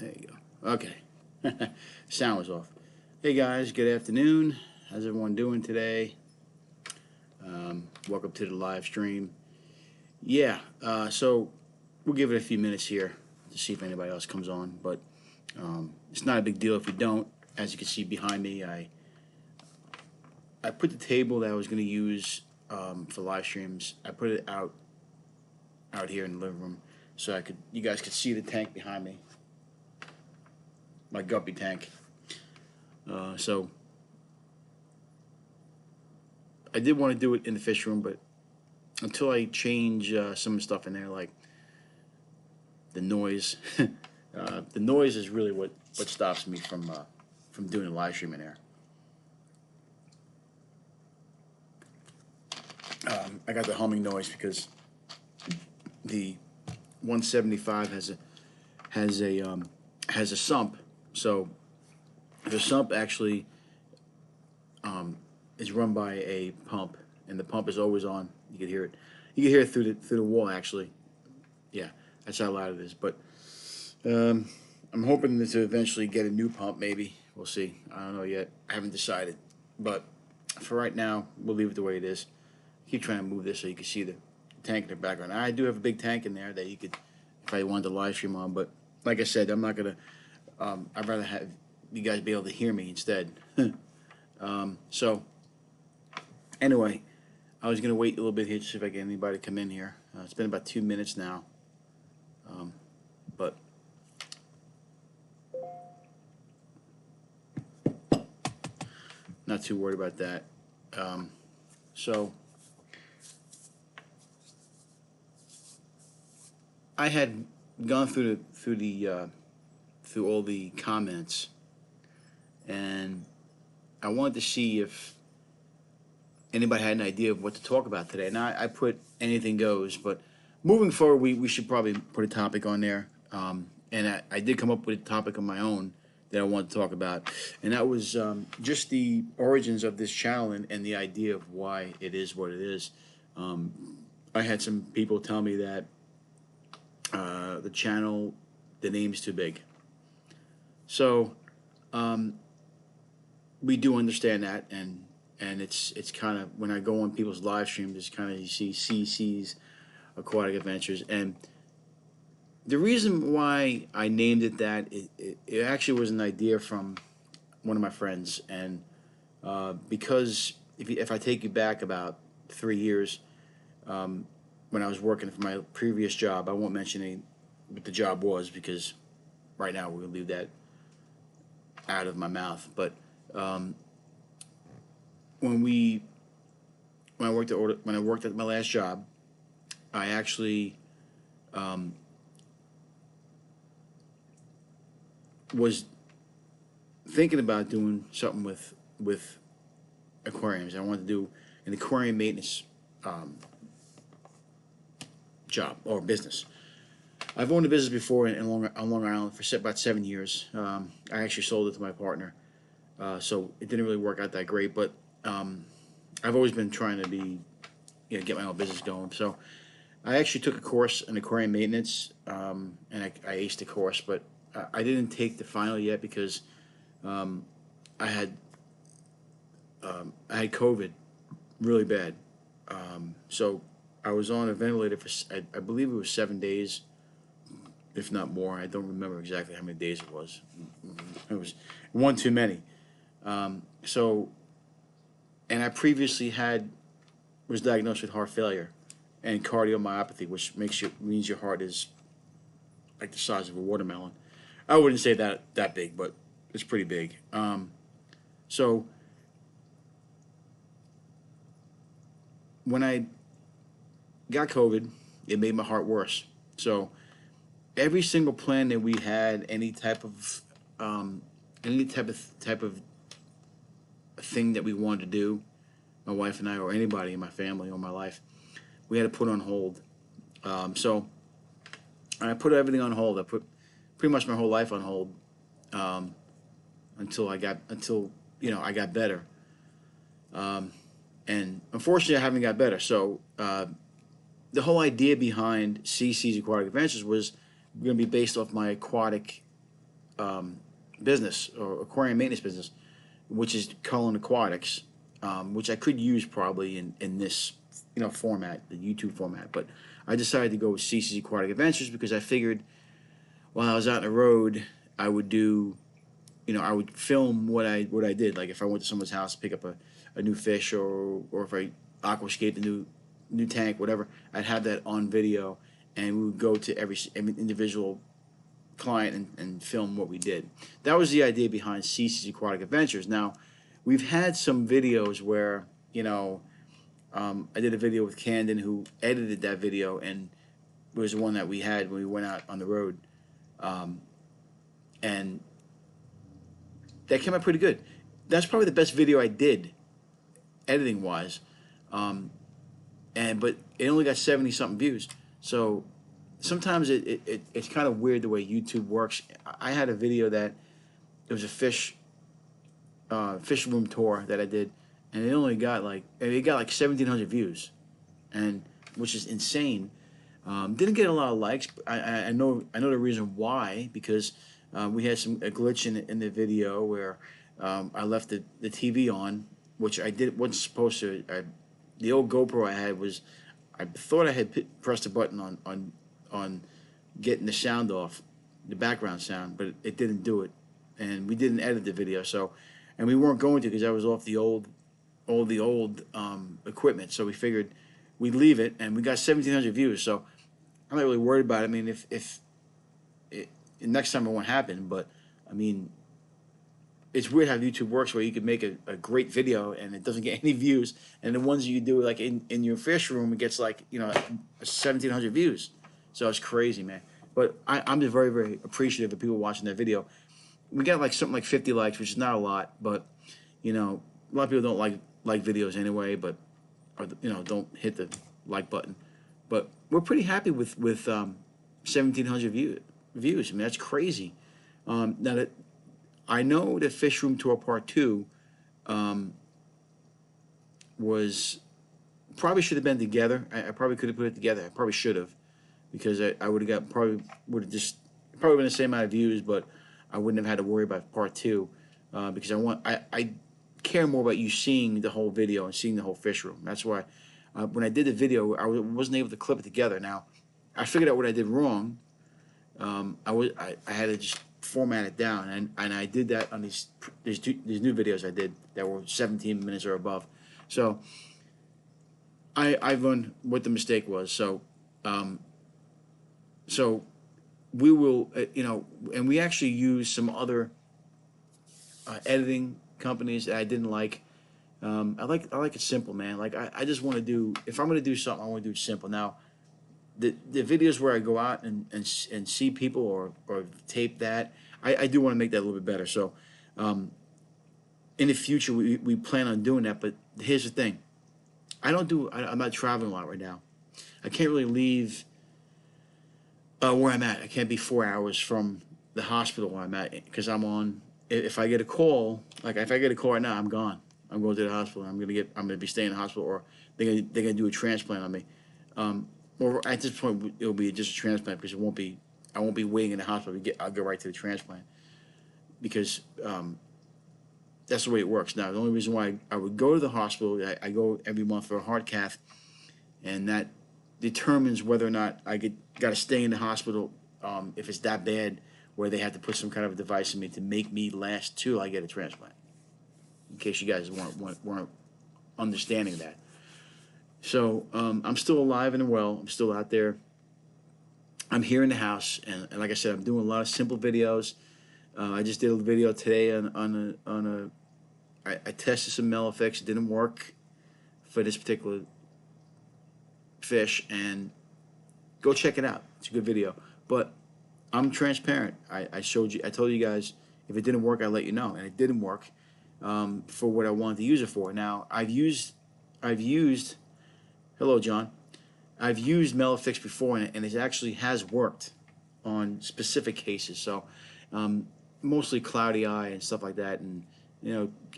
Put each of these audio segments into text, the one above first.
There you go. Okay. Sound was off. Hey guys, good afternoon. How's everyone doing today? Welcome to the live stream. So we'll give it a few minutes here to see if anybody else comes on, but it's not a big deal if we don't. As you can see behind me, I put the table that I was going to use for live streams. I put it out here in the living room so you guys could see the tank behind me, my guppy tank. So I did want to do it in the fish room, but until I change some of the stuff in there, like the noise, the noise is really what stops me from doing a live stream in there. I got the humming noise because the 175 has a sump, so the sump actually is run by a pump, and the pump is always on. You can hear it. You can hear it through the wall. Actually, yeah, that's how loud it is. But I'm hoping to eventually get a new pump. Maybe we'll see. I don't know yet. I haven't decided. But for right now, we'll leave it the way it is. Keep trying to move this so you can see the tank in the background. I do have a big tank in there that you could, if I wanted to live stream on. But like I said, I'm not gonna. I'd rather have you guys be able to hear me instead. So anyway, I was gonna wait a little bit here to see if I get anybody to come in here. It's been about 2 minutes now, but not too worried about that. So I had gone through all the comments, and I wanted to see if anybody had an idea of what to talk about today. And I put anything goes, but moving forward, we should probably put a topic on there. And I did come up with a topic of my own that I wanted to talk about, and that was just the origins of this channel and the idea of why it is what it is. I had some people tell me that the channel, the name's too big. So we do understand that, and it's kind of, when I go on people's live streams, it's kind of, you see CC's Aquatic Adventures, and the reason why I named it that, it actually was an idea from one of my friends, and because if I take you back about 3 years, when I was working for my previous job, I won't mention what the job was because right now we're gonna leave that out of my mouth. But when I worked at my last job, I actually was thinking about doing something with aquariums. I wanted to do an aquarium maintenance job or business. I've owned a business before on Long Island for about 7 years. I actually sold it to my partner, so it didn't really work out that great. But I've always been trying to get my own business going. So I actually took a course in aquarium maintenance, and I aced the course, but I didn't take the final yet because I had COVID really bad. So I was on a ventilator for I believe it was 7 days, if not more. I don't remember exactly how many days it was. It was one too many. And I previously was diagnosed with heart failure and cardiomyopathy, which means your heart is like the size of a watermelon. I wouldn't say that big, but it's pretty big. So when I got COVID, it made my heart worse. So every single plan that we had, any type of thing that we wanted to do, my wife and I, or anybody in my family or my life, we had to put on hold. So I put everything on hold. I put pretty much my whole life on hold until I got better. And unfortunately, I haven't got better. So the whole idea behind CC's Aquatic Adventures was going to be based off my aquatic business or aquarium maintenance business, which is Cullen Aquatics, which I could use probably in this format, the YouTube format. But I decided to go with CC's Aquatic Adventures because I figured while I was out on the road, I would do, I would film what I did. Like if I went to someone's house to pick up a new fish, or if I aquascaped a new tank, whatever, I'd have that on video, and we would go to every individual client and film what we did. That was the idea behind CC's Aquatic Adventures. Now, we've had some videos where, I did a video with Camden, who edited that video, and it was the one that we had when we went out on the road. And that came out pretty good. That's probably the best video I did, editing wise. But it only got 70-something views. So sometimes it's kind of weird the way YouTube works. I had a video that it was a fish room tour that I did, and it got like 1,700 views, and which is insane. Didn't get a lot of likes. I know the reason why, because we had a glitch in the video where I left the TV on, which wasn't supposed to. The old GoPro I had I thought I had pressed a button on getting the sound off, the background sound, but it didn't do it, and we didn't edit the video. So, and we weren't going to, because I was off the old equipment. So we figured we'd leave it, and we got 1,700 views. So I'm not really worried about it. I mean, if next time it won't happen, but I mean, it's weird how YouTube works, where you can make a great video and it doesn't get any views, and the ones you do like in your fish room, it gets like 1,700 views. So it's crazy, man. But I'm just very, very appreciative of people watching that video. We got like something like 50 likes, which is not a lot, but a lot of people don't like videos anyway, but don't hit the like button. But we're pretty happy with 1,700 views. I mean, that's crazy. Now that I know that Fish Room Tour Part 2 was probably should have been together. I probably could have put it together. I probably should have, because I would have probably been the same amount of views, but I wouldn't have had to worry about Part 2 because I care more about you seeing the whole video and seeing the whole fish room. That's why when I did the video, I wasn't able to clip it together. Now, I figured out what I did wrong. I had to just format it down, and I did that on these new videos I did that were 17 minutes or above. So I've learned what the mistake was. So we will, and we actually use some other editing companies that I didn't like. I like it simple, man. Like I just want to do, if I'm going to do something, I want to do it simple. Now, the videos where I go out and see people or tape that, I do want to make that a little bit better. So in the future, we plan on doing that. But here's the thing. I'm not traveling a lot right now. I can't really leave where I'm at. I can't be 4 hours from the hospital where I'm at, because I'm on. If I get a call, like if I get a call right now, I'm gone. I'm going to the hospital. I'm gonna be staying in the hospital, or they're gonna do a transplant on me. Or at this point, it'll be just a transplant, because I won't be waiting in the hospital. I'll go right to the transplant, because that's the way it works. Now, the only reason why I would go to the hospital, I go every month for a heart cath, and that determines whether or not I got to stay in the hospital if it's that bad, where they have to put some kind of a device in me to make me last till I get a transplant. In case you guys weren't understanding that. So I'm still alive and well. I'm still out there. I'm here in the house, and like I said, I'm doing a lot of simple videos. I just did a video today I tested some Melafix. It didn't work for this particular fish, and go check it out. It's a good video. But I'm transparent. I told you guys, if it didn't work, I'd let you know, and it didn't work for what I wanted to use it for. Now, I've used. Hello, John. I've used Melafix before, and it actually has worked on specific cases. So, mostly cloudy eye and stuff like that, and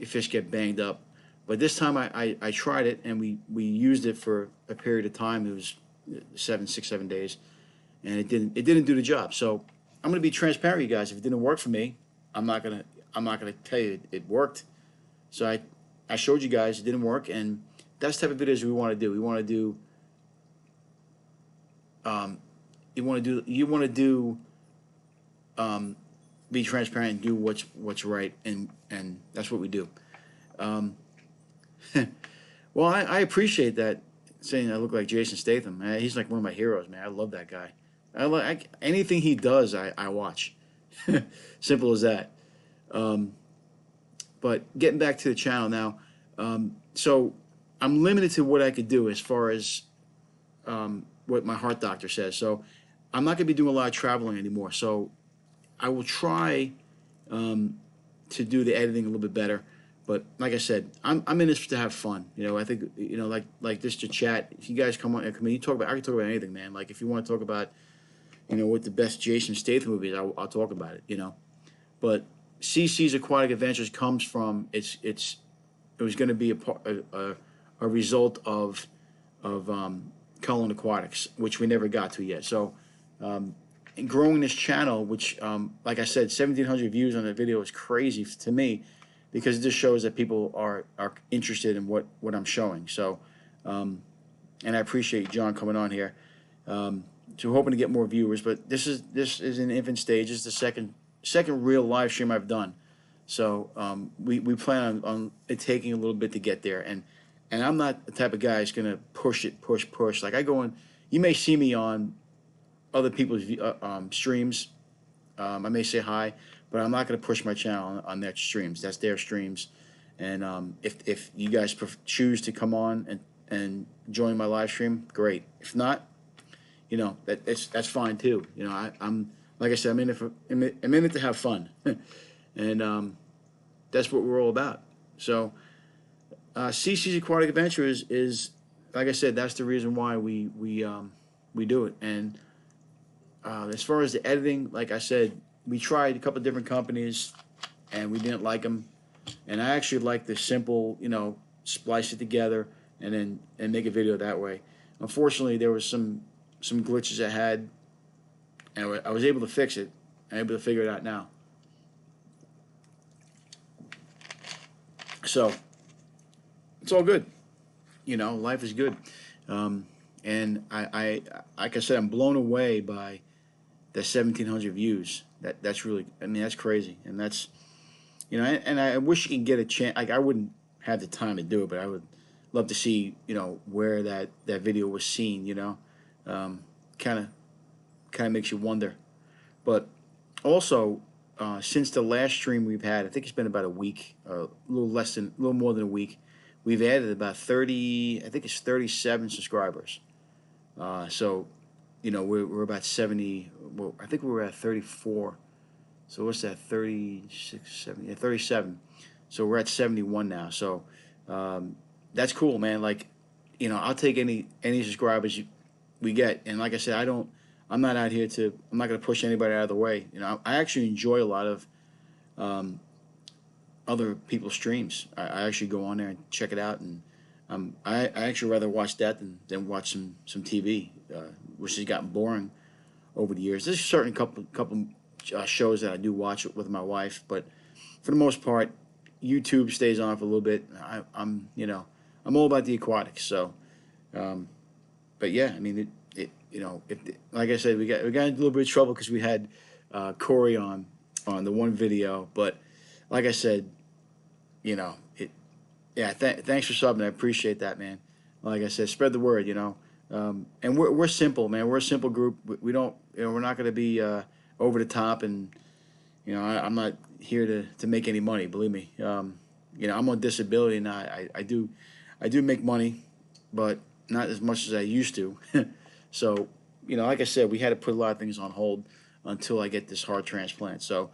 fish get banged up. But this time I tried it, and we used it for a period of time. It was 7 days, and it didn't do the job. So I'm gonna be transparent, with you guys. If it didn't work for me, I'm not gonna I'm not gonna tell you it worked. So I showed you guys it didn't work, and that's the type of videos we want to do. We want to do um, you want to do be transparent and do what's right, and that's what we do. Um, well, I appreciate that, saying I look like Jason Statham. He's like one of my heroes, man. I love that guy. Anything he does, I watch. Simple as that. Um, but getting back to the channel now, so I'm limited to what I could do as far as what my heart doctor says. So I'm not going to be doing a lot of traveling anymore. So I will try to do the editing a little bit better. But like I said, I'm in this to have fun. I think like this to chat. If you guys come on, you talk about. I can talk about anything, man. Like if you want to talk about what the best Jason Statham movie is, I'll talk about it. But CC's Aquatic Adventures comes from it was going to be a result of Cullen Aquatics, which we never got to yet. So. And growing this channel, which, like I said, 1,700 views on the video is crazy to me, because it just shows that people are interested in what I'm showing. So, and I appreciate John coming on here. So we're hoping to get more viewers, but this is an infant stage. This is the second real live stream I've done. So we plan on it taking a little bit to get there, and I'm not the type of guy who's gonna push. Like I go in, you may see me on other people's streams. I may say hi, but I'm not going to push my channel on their streams. That's their streams. And if you guys choose to come on and join my live stream, great. If not, that's fine too. I'm like I said, I'm in it to have fun, and that's what we're all about. So CC's Aquatic Adventure is like I said, that's the reason why we do it. And as far as the editing, like I said, we tried a couple of different companies, and we didn't like them. And I actually like the simple, splice it together and make a video that way. Unfortunately, there was some glitches I had, and I was able to fix it. I'm able to figure it out now. So it's all good. Life is good. And I like I said, I'm blown away by the 1,700 views. That's really, that's crazy, and that's, and I wish you could get a chance. Like I wouldn't have the time to do it, but I would love to see, where that video was seen. Kind of makes you wonder. But also, since the last stream we've had, I think it's been about a week, a little more than a week. We've added about 30. I think it's 37 subscribers. So. We're about 70. Well, I think we were at 34. So what's that? 36, 70, yeah, 37. So we're at 71 now. So that's cool, man. Like, I'll take any subscribers we get. And like I said, I'm not out here I'm not going to push anybody out of the way. I actually enjoy a lot of other people's streams. I actually go on there and check it out, and I actually rather watch that than watch some TV, which has gotten boring over the years. There's certain couple shows that I do watch with my wife, but for the most part, YouTube stays on for a little bit. I'm all about the aquatics. So, but yeah, like I said, we got in a little bit of trouble because we had Corey on the one video, but like I said, yeah, thanks for subbing. I appreciate that, man. Like I said, spread the word, and we're simple, man. We're a simple group. We don't, we're not going to be over the top, and I'm not here to make any money. Believe me. I'm on disability, and I do make money, but not as much as I used to. So, like I said, we had to put a lot of things on hold until I get this heart transplant. So.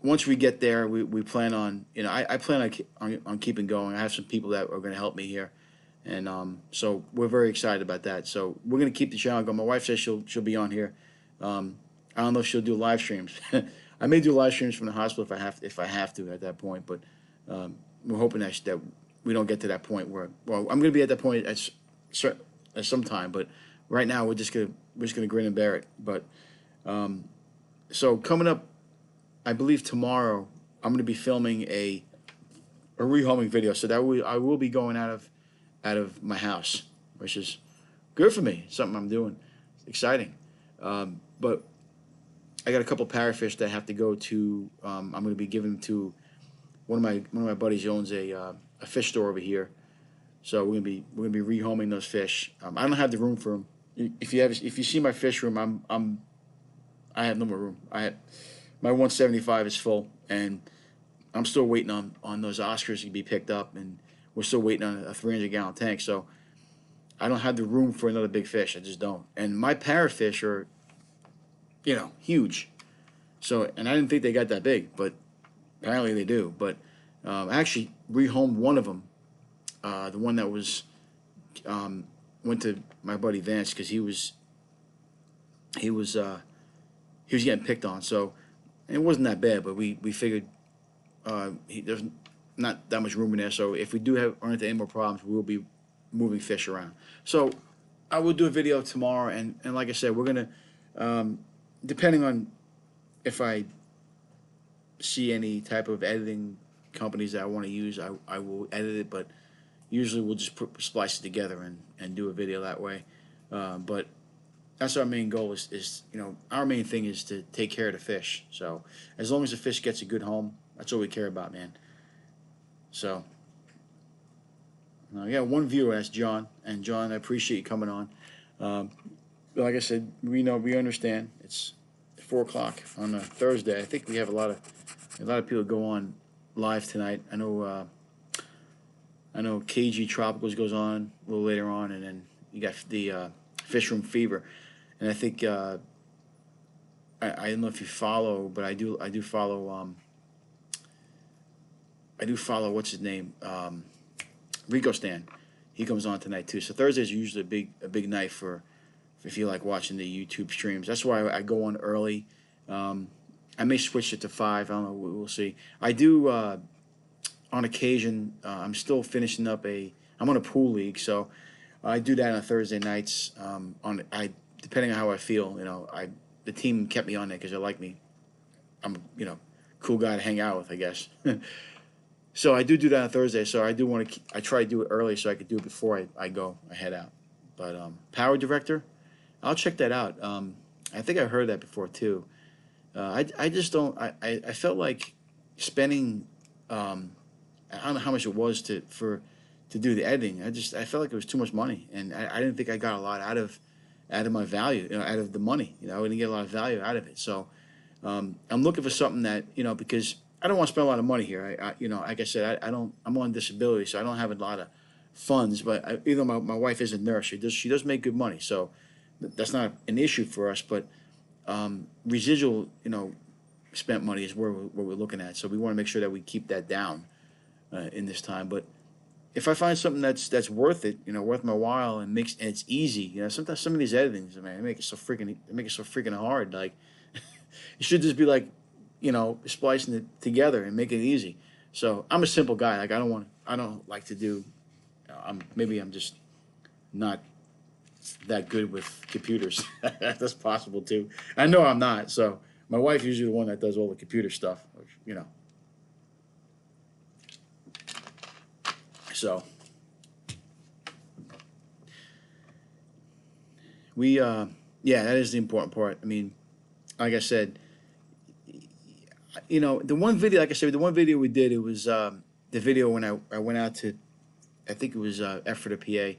Once we get there, we plan on, I plan on keeping going. I have some people that are going to help me here, and so we're very excited about that. So we're going to keep the channel going. My wife says she'll be on here. I don't know if she'll do live streams. I may do live streams from the hospital if I have to at that point, but we're hoping that we don't get to that point where, well, I'm going to be at that point at some time, but right now we're just gonna grin and bear it. But So coming up, I believe tomorrow, I'm going to be filming a rehoming video. So I will be going out of my house, which is good for me. Something I'm doing. It's exciting. But I got a couple parrotfish that I have to go to. I'm going to be giving them to one of my buddies. Who owns a fish store over here. So we're gonna be rehoming those fish. I don't have the room for them. If you see my fish room, I have no more room. My 175 is full, and I'm still waiting on those Oscars to be picked up, and we're still waiting on a 300-gallon tank. So I don't have the room for another big fish. I just don't. And my parrotfish are, huge. So, and I didn't think they got that big, but apparently they do. But I actually rehomed one of them, the one that was went to my buddy Vance because he was getting picked on. So and it wasn't that bad, but we figured there's not that much room in there. So if we do run into any more problems, we'll be moving fish around. So I will do a video tomorrow, and like I said, we're gonna depending on if I see any type of editing companies that I want to use, I will edit it, but usually we'll just splice it together and do a video that way. But that's our main goal is our main thing is to take care of the fish. So as long as the fish gets a good home, that's all we care about, man. So I got one viewer, that's John. And John, I appreciate you coming on. Like I said, we understand. It's 4 o'clock on a Thursday. I think we have a lot of people go on live tonight. I know KG Tropicals goes on a little later on, and then you got the Fish Room Fever, and I think I don't know if you follow, but I do follow what's his name, Rico Stan. He comes on tonight too. So Thursdays are usually a big night for if you like watching the YouTube streams. That's why I go on early. I may switch it to 5. I don't know. We'll see. I do. On occasion, I'm still finishing up I'm on a pool league, so I do that on Thursday nights. Depending on how I feel, the team kept me on there because they like me. I'm cool guy to hang out with, I guess. So I do that on Thursday. So I do want to. I try to do it early so I could do it before I head out. But Power Director, I'll check that out. I think I heard that before too. I just don't. I felt like spending. I don't know how much it was to do the editing. I felt like it was too much money, and I didn't think I got a lot out of my value, out of the money. I didn't get a lot of value out of it. So I'm looking for something that because I don't want to spend a lot of money here. Like I said, I'm on disability, so I don't have a lot of funds. But even though my wife is a nurse, she does make good money, so that's not an issue for us. But residual, spent money is where we're looking at. So we want to make sure that we keep that down in this time. But if I find something that's worth it, worth my while, and it's easy, sometimes some of these editings, man, they make it so freaking hard. Like it should just be like, splicing it together and making it easy. So I'm a simple guy. Like I don't like to do. Maybe I'm just not that good with computers. That's possible too. I know I'm not. So my wife usually the one that does all the computer stuff. So that is the important part. I mean, like I said, the one video, like I said, the one video we did, it was the video when I went out to, I think it was Ephrata, PA.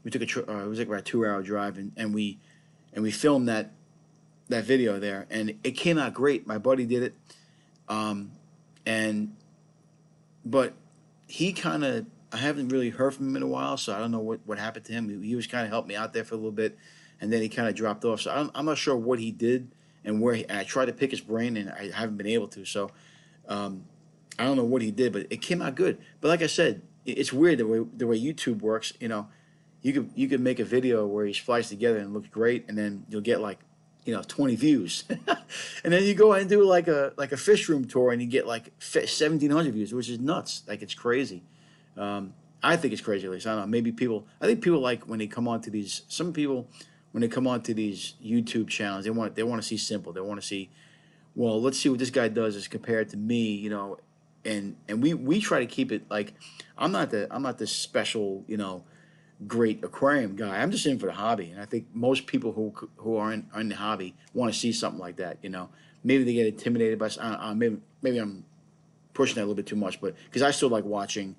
We took it was like about a 2-hour drive, and we filmed that video there, and it came out great. My buddy did it, but he kind of, I haven't really heard from him in a while, so I don't know what happened to him. He was kind of helped me out there for a little bit, and then he kind of dropped off. So I'm not sure what he did and where. And I tried to pick his brain, and I haven't been able to. So I don't know what he did, but it came out good. But like I said, it's weird the way YouTube works. You could make a video where he splices together and it looks great, and then you'll get like 20 views, and then you go and do like a fish room tour, and you get like 1,700 views, which is nuts. Like it's crazy. I think it's crazy, at least. I don't know. Maybe I think people like when they come onto these. Some people, when they come onto these YouTube channels, they want to see simple. They want to see well, let's see what this guy does as compared to me, you know, and we try to keep it like I'm not this special, you know, great aquarium guy. I'm just in for the hobby, and I think most people who are in the hobby want to see something like that. You know, maybe they get intimidated by. Maybe I'm pushing that a little bit too much, but because I still like watching,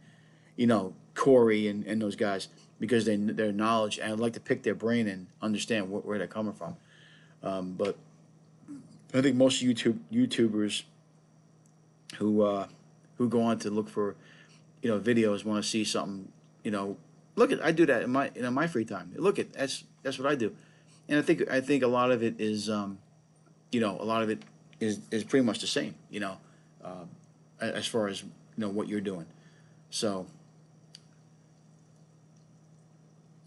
you know, Corey and those guys because their knowledge, and I'd like to pick their brain and understand where they're coming from. But I think most YouTubers who uh, who go on to look for, you know, videos want to see something, you know. Look at I do that in my free time. Look at that's what I do, and I think a lot of it is you know, a lot of it is pretty much the same, you know, as far as you know what you're doing. So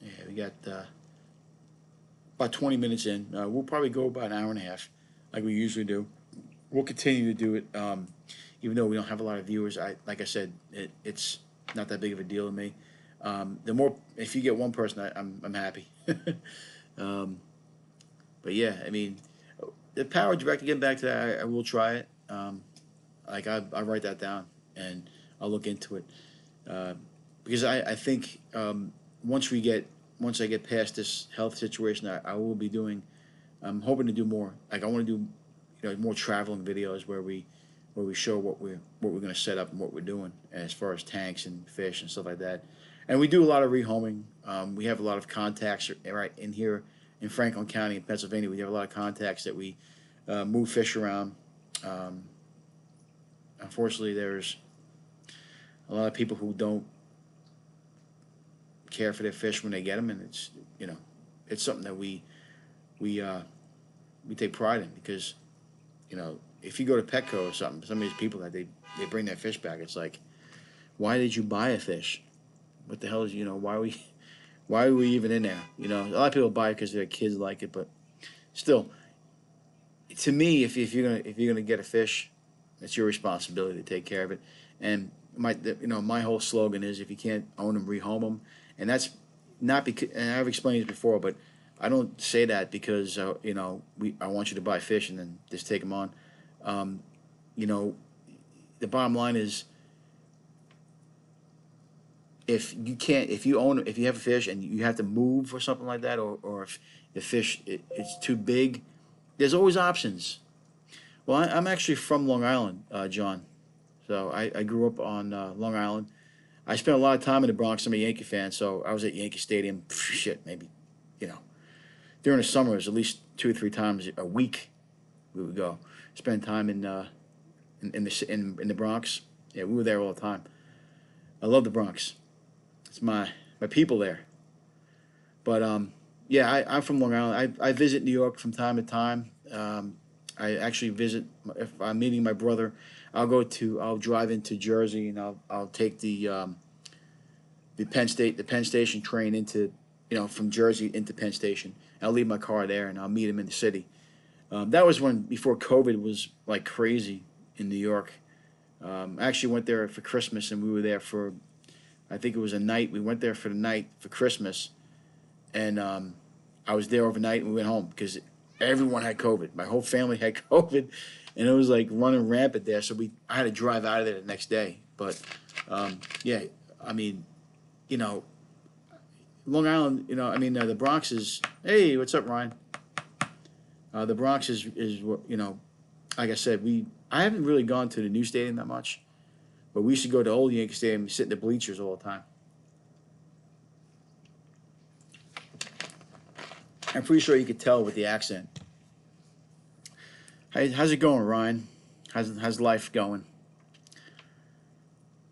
yeah, we got about 20 minutes in. We'll probably go about an hour and a half, like we usually do. We'll continue to do it, even though we don't have a lot of viewers. Like I said, it's not that big of a deal to me. The more if you get one person, I'm happy. um, but yeah, I mean, the Power Director. Getting back to that, I will try it. Like I write that down and I'll look into it uh, because I think once I get past this health situation, I will be doing. I'm hoping to do more. Like I want to do, you know, more traveling videos where we show what we're going to set up and what we're doing as far as tanks and fish and stuff like that. And we do a lot of rehoming. We have a lot of contacts right in here in Franklin County, in Pennsylvania. We have a lot of contacts that we move fish around. Um, Unfortunately, there's a lot of people who don't care for their fish when they get them, and it's you know, it's something that we uh, we take pride in because you know if you go to Petco or something, some of these people that they bring their fish back, it's like, why did you buy a fish? What the hell is, you know, why are we even in there? You know, a lot of people buy it because their kids like it, but still, to me, if you're gonna get a fish, it's your responsibility to take care of it. And you know my whole slogan is if you can't own them, rehome them, and that's not because, and I've explained this before, but I don't say that because you know I want you to buy fish and then just take them on. Um, you know, the bottom line is if you own if you have a fish and you have to move or something like that, or if the fish it's too big, there's always options. Well, I'm actually from Long Island, John. So I grew up on Long Island. I spent a lot of time in the Bronx. I'm a Yankee fan, so I was at Yankee Stadium. Shit, maybe, you know, during the summer, it was at least 2 or 3 times a week we would go. Spend time in the Bronx. Yeah, we were there all the time. I love the Bronx. It's my people there. But yeah, I'm from Long Island. I visit New York from time to time. I actually visit if I'm meeting my brother. I'll drive into Jersey and I'll take the Penn Station train into you know from Jersey into Penn Station. I'll leave my car there and I'll meet him in the city. That was when before COVID was like crazy in New York. I actually went there for Christmas and we were there for I think it was a night. We went there for the night for Christmas and I was there overnight and we went home because everyone had COVID. My whole family had COVID, and it was like running rampant there. So I had to drive out of there the next day. But yeah, I mean, you know, Long Island, you know, I mean, the Bronx is. Hey, what's up, Ryan? The Bronx is what you know. Like I said, I haven't really gone to the new stadium that much, but we used to go to old Yankee Stadium and sit in the bleachers all the time. I'm pretty sure you could tell with the accent. How's it going, Ryan? How's life going?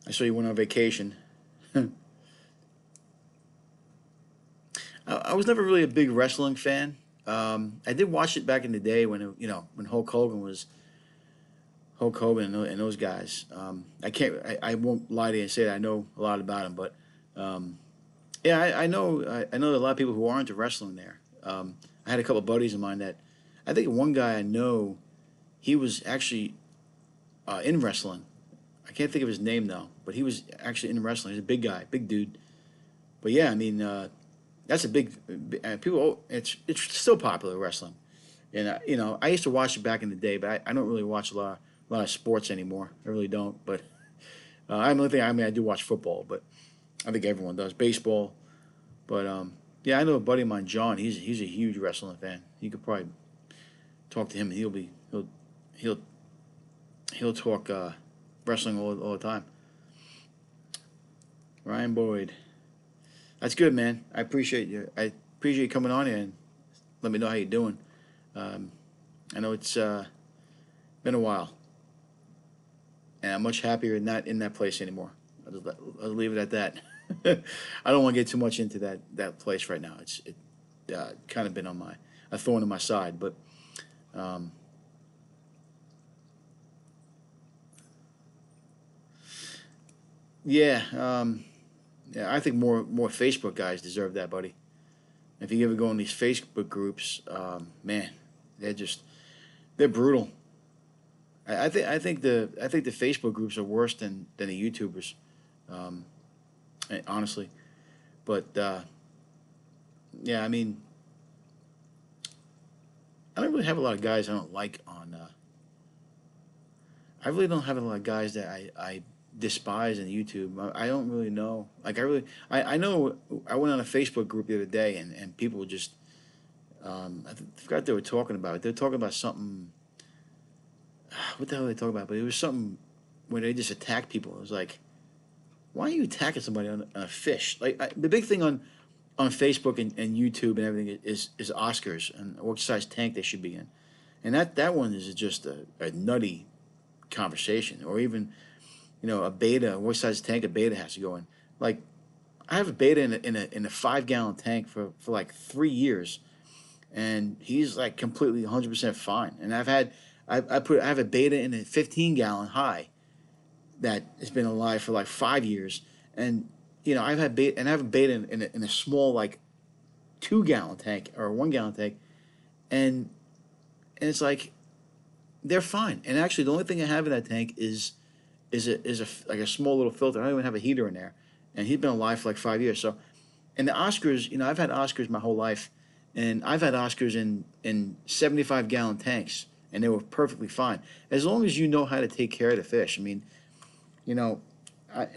I saw you went on vacation. I was never really a big wrestling fan. I did watch it back in the day when you know when Hulk Hogan and those guys. I won't lie to you and say that I know a lot about them, but um, yeah, I know a lot of people who are into wrestling there. I had a couple of buddies of mine that I think one guy I know he was actually in wrestling. I can't think of his name though, but he was actually in wrestling. He's a big guy, big dude. But yeah, I mean, that's a big people. It's still popular wrestling. And I used to watch it back in the day, but I don't really watch a lot of sports anymore. I really don't. But I do watch football, but I think everyone does baseball. But yeah, I know a buddy of mine, John. He's a huge wrestling fan. You could probably talk to him. He'll he'll talk wrestling all the time. Ryan Boyd, that's good, man. I appreciate you. I appreciate you coming on here and let me know how you're doing. Um, I know it's been a while, and I'm much happier not in that place anymore. I'll leave it at that. I don't want to get too much into that place right now. It kind of been on my a thorn in my side, but um, yeah, yeah. I think more Facebook guys deserve that, buddy. If you ever go in these Facebook groups, man, they're just they're brutal. I think the Facebook groups are worse than the YouTubers, um, honestly. But yeah, I mean, I don't really have a lot of guys I don't like on. I really don't have a lot of guys that I despise on YouTube. I don't really know. Like I know I went on a Facebook group the other day and people were just forgot what they were talking about. They were talking about something. What the hell were they talking about? But it was something where they just attack people. It was like, why are you attacking somebody on a fish? Like the big thing on Facebook and YouTube and everything is Oscars and what size tank they should be in, and that one is just a nutty conversation. Or even a beta, what size tank a beta has to go in. Like I have a beta in a 5 gallon tank for like 3 years, and he's like completely 100% fine. And I have a beta in a 15 gallon high that has been alive for like 5 years, and I've had beta and I have a beta in a small like 2 gallon tank or a 1 gallon tank, and it's like they're fine. And actually, the only thing I have in that tank is a like a small little filter. I don't even have a heater in there, and he's been alive for like 5 years. So, and the Oscars, I've had Oscars my whole life, and I've had Oscars in 75 gallon tanks, and they were perfectly fine as long as you know how to take care of the fish. I mean, you know, I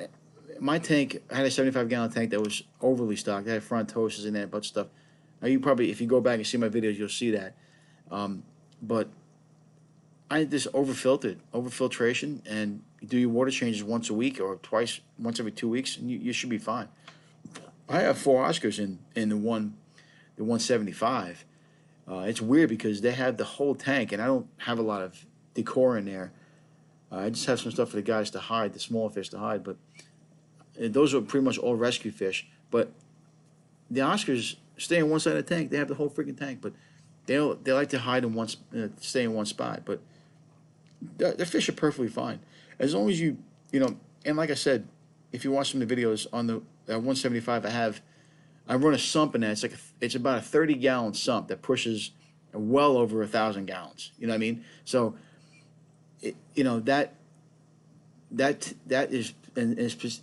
my tank I had a 75 gallon tank that was overly stocked. I had frontoses in there, a bunch of stuff. Now you probably, if you go back and see my videos, you'll see that. Um, but I just overfiltration, and you do your water changes once a week or once every 2 weeks, and you should be fine. I have four Oscars in the 175. It's weird because they have the whole tank, and I don't have a lot of decor in there. I just have some stuff for the guys to hide, the small fish to hide, but those are pretty much all rescue fish. But the Oscars stay in one side of the tank. They have the whole freaking tank, but they like to hide in stay in one spot. But the fish are perfectly fine as long as and like I said, if you watch some of the videos on the 175, I run a sump in that. It's about a 30 gallon sump that pushes well over 1,000 gallons. You know what I mean? So that is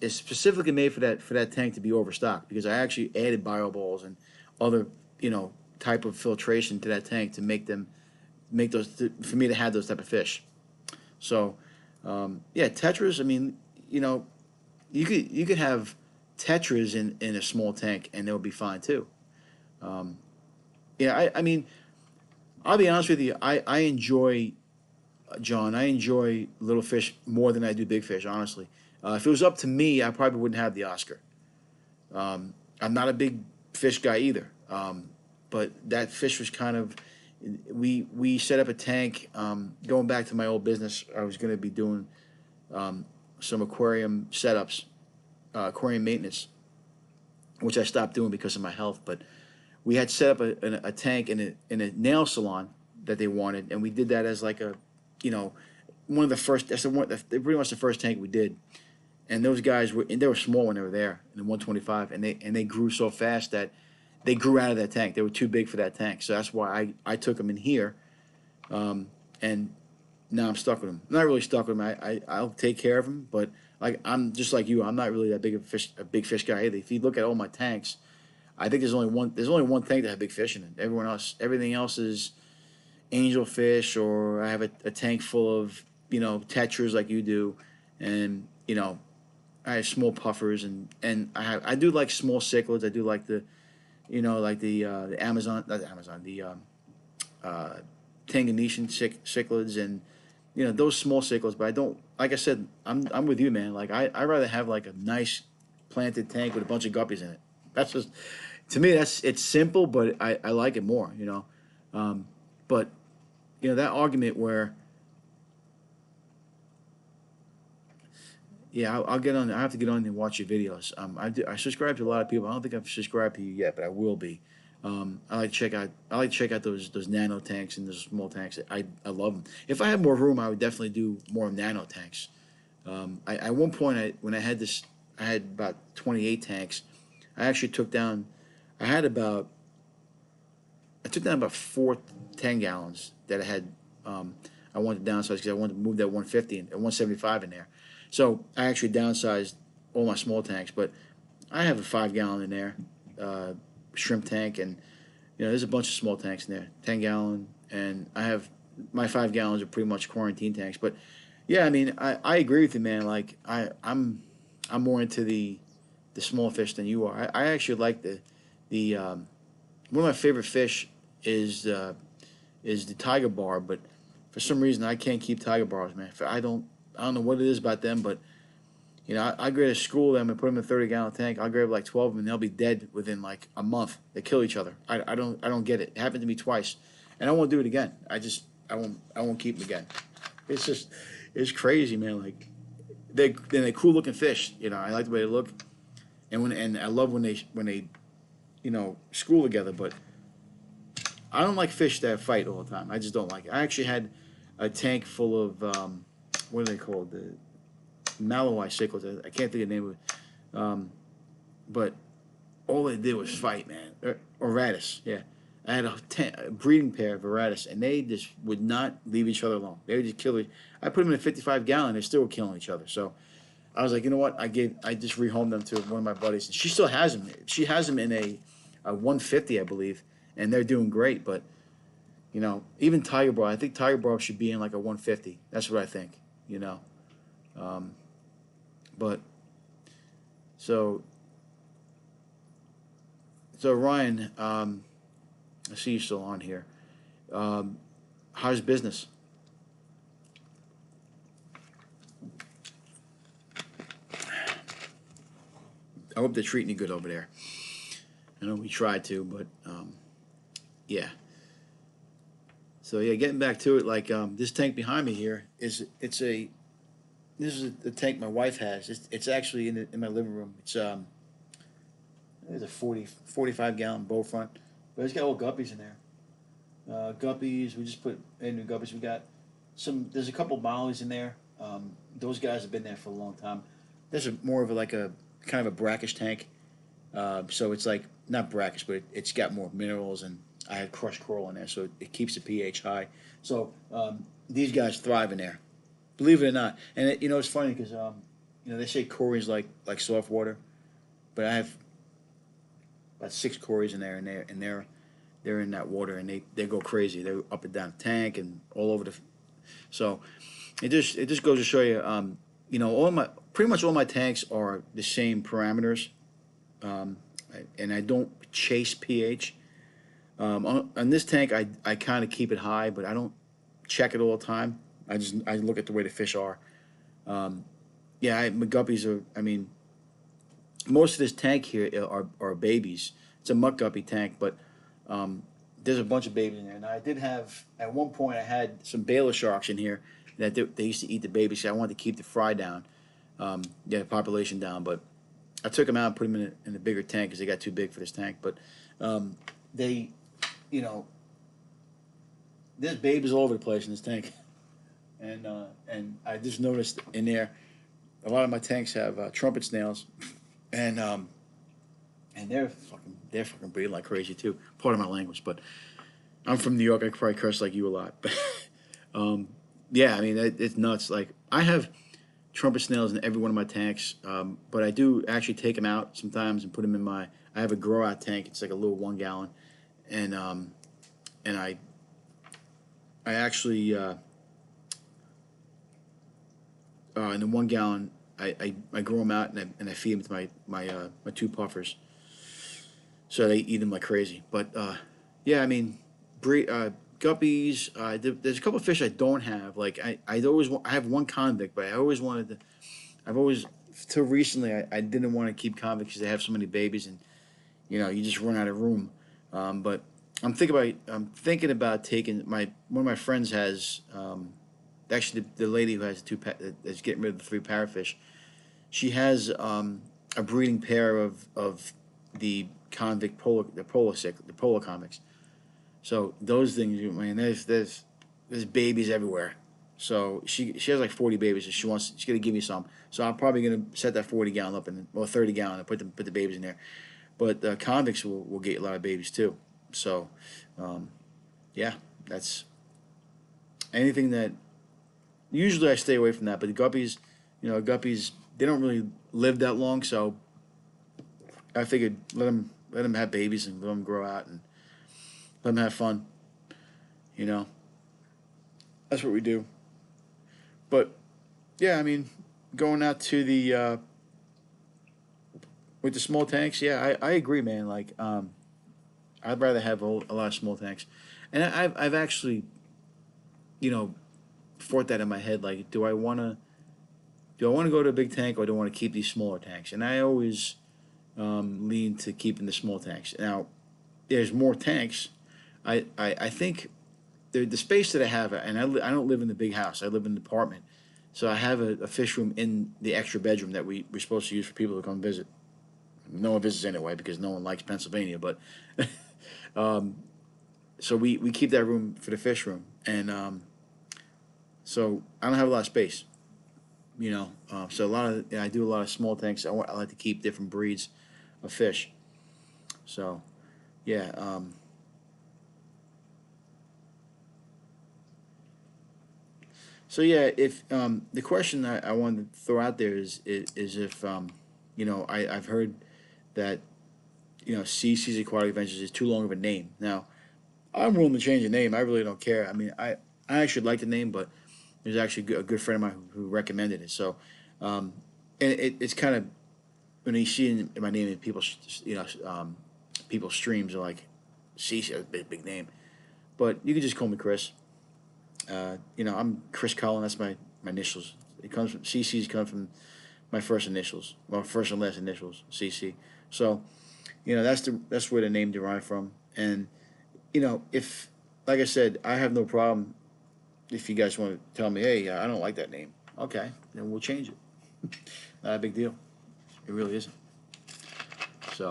specifically made for that tank to be overstocked, because I actually added bio-balls and other type of filtration to that tank to make for me to have those type of fish. So yeah, tetras. I mean, you could have tetras in a small tank and they'll be fine too. Um, yeah, I mean, I'll be honest with you. I enjoy John. I enjoy little fish more than I do big fish. Honestly, if it was up to me, I probably wouldn't have the Oscar. I'm not a big fish guy either. But that fish was kind of. We set up a tank. Going back to my old business, I was going to be doing some aquarium setups, aquarium maintenance, which I stopped doing because of my health. But we had set up a tank in a nail salon that they wanted, and we did that as like you know, one of the first. Pretty much the first tank we did. And those guys they were small when they were there in the 125, and they grew so fast that they grew out of that tank. They were too big for that tank, so that's why I took them in here, and now I'm stuck with them. I'm not really stuck with them. I'll take care of them, but like I'm just like you. I'm not really that big of a big fish guy either. If you look at all my tanks, I think there's only one tank that had big fish in it. Everything else angelfish, or I have a tank full of tetras like you do, and I have small puffers, and I do like small cichlids. I do like the Amazon, not the Amazon, the uh, Tanganisian cichlids, and those small cichlids. But I don't, like I said, I'm with you, man. Like I rather have like a nice planted tank with a bunch of guppies in it. That's just, to me, it's simple, but I like it more. But that argument where, yeah, I'll get on. I have to get on and watch your videos. I subscribe to a lot of people. I don't think I've subscribed to you yet, but I will be. I like to check out those nano tanks and those small tanks. I love them. If I had more room, I would definitely do more nano tanks. At one point, when I had this, I had about 28 tanks. I actually took down. I had about. I took down about 4 10 gallons that I had. I wanted to downsize because I wanted to move that 150 and 175 in there. So I actually downsized all my small tanks, but I have a 5 gallon in there, shrimp tank, and there's a bunch of small tanks in there, 10 gallon, and I have my 5 gallons are pretty much quarantine tanks. But yeah, I mean, I agree with you, man. Like I'm more into the small fish than you are. I actually like the one of my favorite fish is is the tiger bar, but for some reason I can't keep tiger bars, man. I don't know what it is about them, but I grab a school them and put them in a 30 gallon tank. I'll grab like 12 of them and they'll be dead within like a month. They kill each other. I don't get it. It happened to me twice, and I won't do it again. I won't keep them again. It's just it's crazy, man. Like they're cool looking fish. I like the way they look, and I love when they school together. But I don't like fish that fight all the time. I just don't like it. I actually had a tank full of what are they called? The Malawai cichlids. I can't think of the name of it. But all they did was fight, man. Or Radis, yeah. I had a breeding pair of Radis, and they just would not leave each other alone. They would just kill each. I put them in a 55 gallon. They still were killing each other. So I was like, you know what? I just rehomed them to one of my buddies, and she still has them. She has them in a 150, I believe, and they're doing great. But even Tiger Barb, I think Tiger Barb should be in like a 150. That's what I think. Um, but so Ryan, I see you still on here. How's business? I hope they're treating you good over there. I know we tried to, but yeah. So yeah, getting back to it, like this tank behind me here this is the tank my wife has. It's actually in my living room. It's a 45 gallon bow front, but it's got all guppies in there. Guppies, we just put in new guppies. We got there's a couple mollies in there. Those guys have been there for a long time. There's more of like a kind of a brackish tank. So it's like not brackish, but it's got more minerals, and I have crushed coral in there, so it keeps the pH high. So these guys thrive in there, believe it or not. And it's funny because they say Cory's like soft water, but I have about 6 Corys in there, and they're in that water, and they go crazy. They're up and down the tank and all over the. So it just goes to show you, pretty much all my tanks are the same parameters, and I don't chase pH. On this tank, I kind of keep it high, but I don't check it all the time. I look at the way the fish are. Yeah, my guppies are. I mean, most of this tank here are babies. It's a muck guppy tank, but there's a bunch of babies in there. Now I did have at one point I had some Baylor sharks in here that they used to eat the babies. So I wanted to keep the fry down, get the population down, but I took them out and put them in a bigger tank because they got too big for this tank. But they, there's babies all over the place in this tank, and I just noticed in there a lot of my tanks have trumpet snails, and they're fucking breeding like crazy too. Part of my language, but I'm from New York. I probably curse like you a lot, but yeah, I mean it's nuts. Like I have trumpet snails in every one of my tanks, but I do actually take them out sometimes and put them in my. I have a grow out tank. It's like a little 1 gallon, and I I actually in the 1 gallon, I grow them out and I feed them to my two puffers, so they eat them like crazy. But yeah, I mean, guppies. There's a couple of fish I don't have. Like I have one convict, but I always wanted to. I've always till recently I didn't want to keep convicts because they have so many babies and you just run out of room. But I'm thinking about taking one of my friends has actually the lady who has that's getting rid of the three parrotfish. She has a breeding pair of the convict the polo convicts. So those things, man, there's babies everywhere. So she has like 40 babies. So she's gonna give me some. So I'm probably gonna set that 40 gallon up and or 30 gallon and put the babies in there. But convicts will get a lot of babies too. So um, yeah, that's anything that usually I stay away from that. But the guppies, guppies they don't really live that long. So I figured let them have babies and let them grow out and let them have fun. You know, that's what we do. But yeah, I mean, going out to the with the small tanks, yeah, I agree, man. Like, I'd rather have a lot of small tanks, and I've actually, you know, fought that in my head. Like, do I want to go to a big tank or do I want to keep these smaller tanks? And I always lean to keeping the small tanks. Now, there's more tanks. I think the space that I have, and I don't live in the big house. I live in an apartment, so I have a fish room in the extra bedroom that we're supposed to use for people to come visit. No one visits anyway because no one likes Pennsylvania, but um, so we keep that room for the fish room, and so I don't have a lot of space. So I do a lot of small tanks. I like to keep different breeds of fish. So yeah, so yeah. If the question I wanted to throw out there is if I've heard that CC's Aquatic Adventures is too long of a name. Now I'm willing to change the name. I really don't care. I mean, I actually like the name, but there's actually a good friend of mine who recommended it. So, um, and it's kind of when you see in my name, people, people's streams are like, "CC, a big name," but you can just call me Chris. I'm Chris Cullen. That's my initials. It comes from CC's come from my first initials, well, first and last initials, CC. So, that's where the name derived from. And if like I said, I have no problem if you guys want to tell me, hey, I don't like that name. Okay, then we'll change it. Not a big deal. It really isn't. So,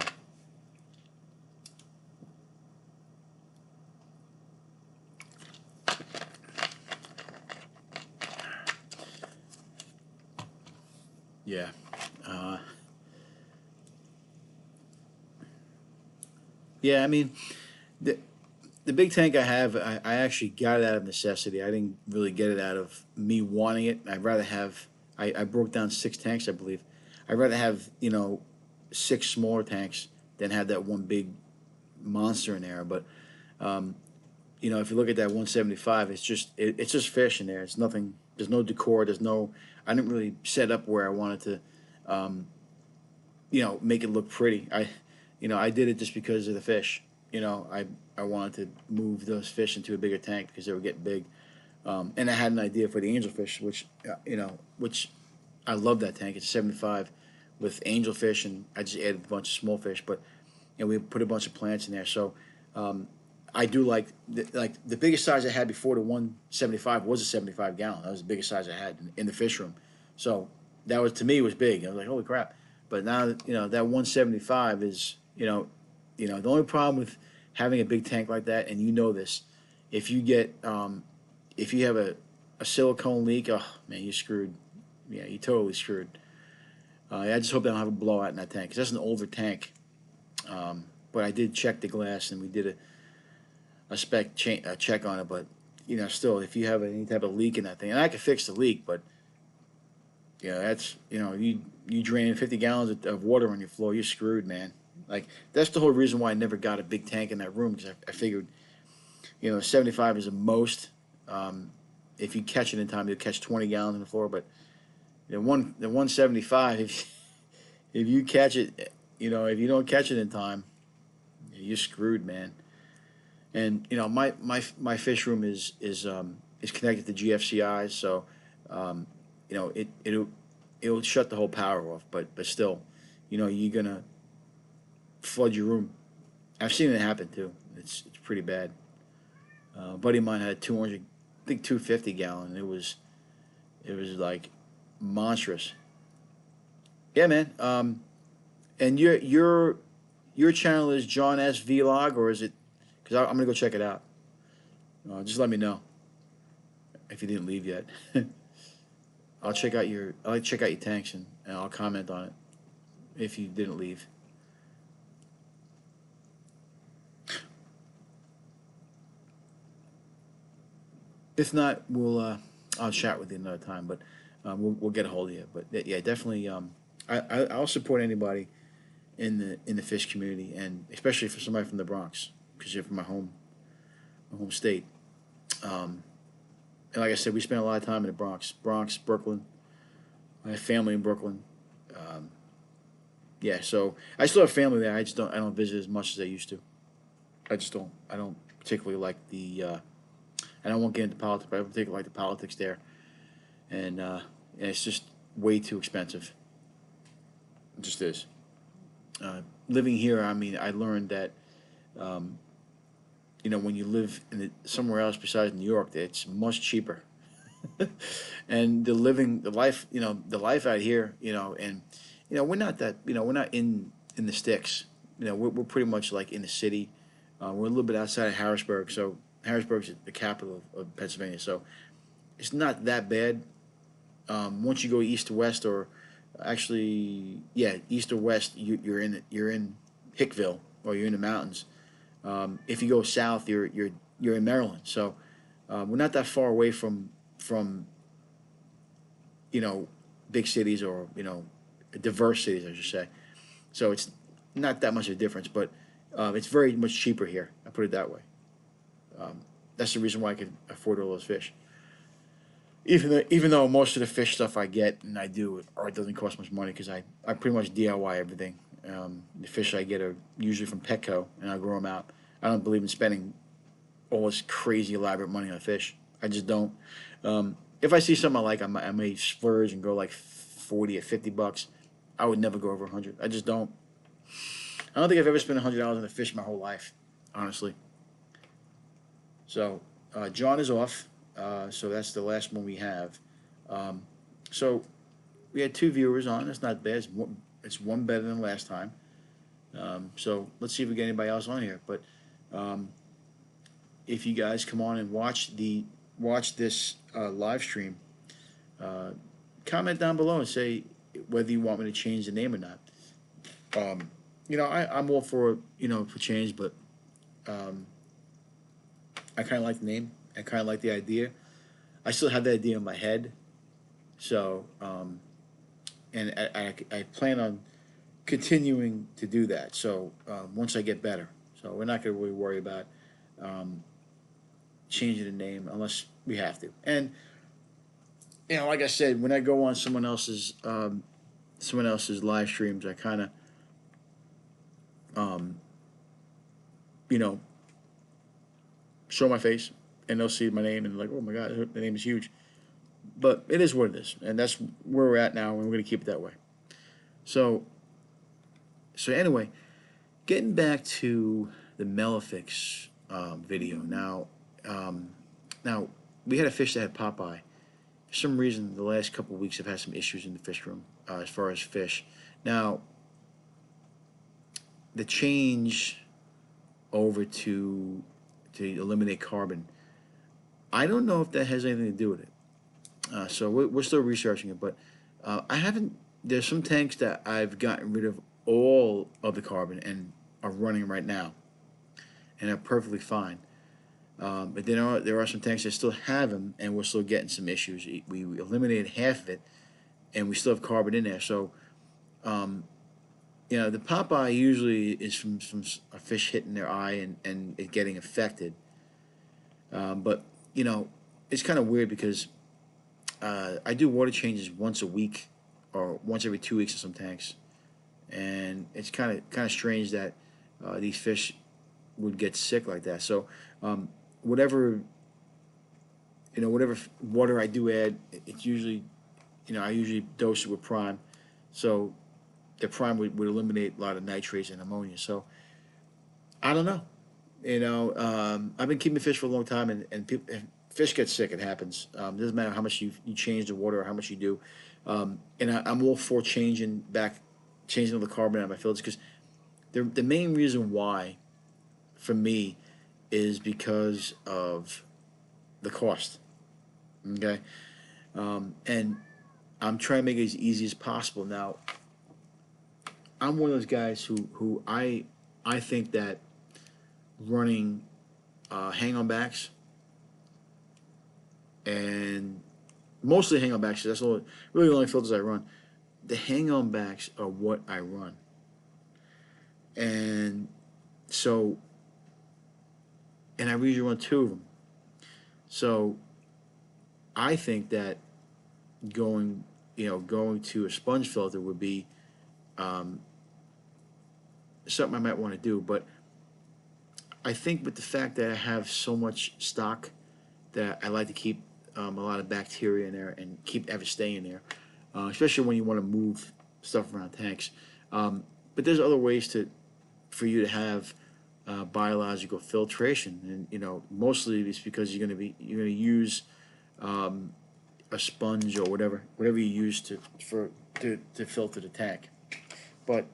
yeah. Uh, yeah, I mean, the, the big tank I have, I actually got it out of necessity. I didn't really get it out of me wanting it. I'd rather have, I broke down 6 tanks, I believe. I'd rather have, 6 smaller tanks than have that one big monster in there. But, um, if you look at that 175, it's just fish in there. It's nothing. There's no decor. I didn't really set up where I wanted to, um, make it look pretty. I did it just because of the fish. I wanted to move those fish into a bigger tank because they were getting big. And I had an idea for the angelfish, which I love that tank. It's 75 with angelfish, and I just added a bunch of small fish. But we put a bunch of plants in there. So um, I do like the biggest size I had before the 175 was a 75 gallon. That was the biggest size I had in the fish room. So that was to me was big. I was like, holy crap! But now that 175 is the only problem with having a big tank like that, and this, if you get if you have a silicone leak, oh man, you're screwed. Yeah, you're totally screwed. I just hope they don't have a blowout in that tank because that's an older tank. But I did check the glass and we did a check on it. But still, if you have any type of leak in that thing, and I could fix the leak, but that's you drain 50 gallons of water on your floor, you're screwed, man. Like that's the whole reason why I never got a big tank in that room because I figured 75 is the most. If you catch it in time, you'll catch 20 gallons on the floor. But the 175, if you catch it, if you don't catch it in time, you're screwed, man. And my fish room is connected to GFCI, so um, it'll shut the whole power off. But still, you're gonna flood your room. I've seen it happen too. It's pretty bad. A buddy of mine had 200, I think 250 gallon. It was like monstrous. Yeah, man. And your channel is John S Vlog, or is it? Because I'm gonna go check it out. Just let me know if you didn't leave yet. I'll check out your tanks, and I'll comment on it if you didn't leave. If not, I'll chat with you another time. But we'll get a hold of you. But yeah, definitely. I'll support anybody in the fish community, and especially for somebody from the Bronx, because you're from my home state. Um, and like I said, we spent a lot of time in the Bronx, Brooklyn. I have family in Brooklyn. Um, yeah, so I still have family there. I don't visit as much as I used to. I just don't. I don't particularly like the. And I won't get into politics, but I don't particularly like the politics there, and it's just way too expensive. It just is. Living here, I mean, I learned that um, when you live somewhere else besides New York, it's much cheaper. And the life out here, and we're not in the sticks. We're pretty much like in the city. We're a little bit outside of Harrisburg, so Harrisburg's the capital of Pennsylvania. So it's not that bad. Once you go east to west, or actually, yeah, east or west, you're in Hickville, or you're in the mountains. If you go south, you're in Maryland. So we're not that far away from you know big cities, or diverse cities, I should say. So it's not that much of a difference, but it's very much cheaper here. I put it that way. Um, that's the reason why I can afford all those fish. Even though most of the fish stuff I get and I do, or it doesn't cost much money, because I pretty much DIY everything. The fish I get are usually from Petco, and I grow them out. I don't believe in spending all this crazy elaborate money on fish. I just don't. If I see something I like, I may splurge and go like 40 or $50. I would never go over 100. I just don't. I don't think I've ever spent $100 on a fish my whole life, honestly. So John is off. So that's the last one we have. Um, so we had two viewers on. That's not bad. It's one better than last time. So let's see if we get anybody else on here. But um, if you guys come on and watch this live stream, uh, comment down below and say whether you want me to change the name or not. I'm all for change, but um, I kind of like the name. I kind of like the idea. I still have the idea in my head. So, and I plan on continuing to do that. So, once I get better. So, we're not going to really worry about um, changing the name unless we have to. And, like I said, when I go on someone else's live streams, I kind of, um, you know, show my face, and they'll see my name and like, oh my God, the name is huge. But it is what it is, and that's where we're at now, and we're going to keep it that way. So, anyway, getting back to the Melifix video. Um, now we had a fish that had Popeye. For some reason, the last couple of weeks I've had some issues in the fish room as far as fish. Now, the change over to eliminate carbon, I don't know if that has anything to do with it. So we're still researching it, but I haven't. There's some tanks that I've gotten rid of all of the carbon and are running right now, and are perfectly fine. But there are some tanks that still have them, and we're still getting some issues. We eliminated half of it, and we still have carbon in there. So, um, the Popeye usually is from a fish hitting their eye and it getting affected. But you know, it's kind of weird because I do water changes once a week or once every 2 weeks in some tanks, and it's kind of strange that these fish would get sick like that. So whatever whatever water I do add, it's usually I usually dose it with prime, so the prime would eliminate a lot of nitrates and ammonia. So I don't know. I've been keeping fish for a long time, and people, if fish get sick. It happens. It doesn't matter how much you change the water or how much you do. I'm all for changing all the carbon out of my filters because the main reason why, for me, is because of the cost. Okay, and I'm trying to make it as easy as possible. Now, I'm one of those guys who I think that running hang-on backs and mostly hang-on backs. That's really the only filters I run. The hang-on backs are what I run, and so I usually run two of them. So I think that going to a sponge filter would be something I might want to do, but I think with the fact that I have so much stock that I like to keep a lot of bacteria in there and keep ever stay in there, especially when you want to move stuff around tanks. But there's other ways for you to have biological filtration, and mostly it's because you're going to use a sponge or whatever you use to filter the tank. But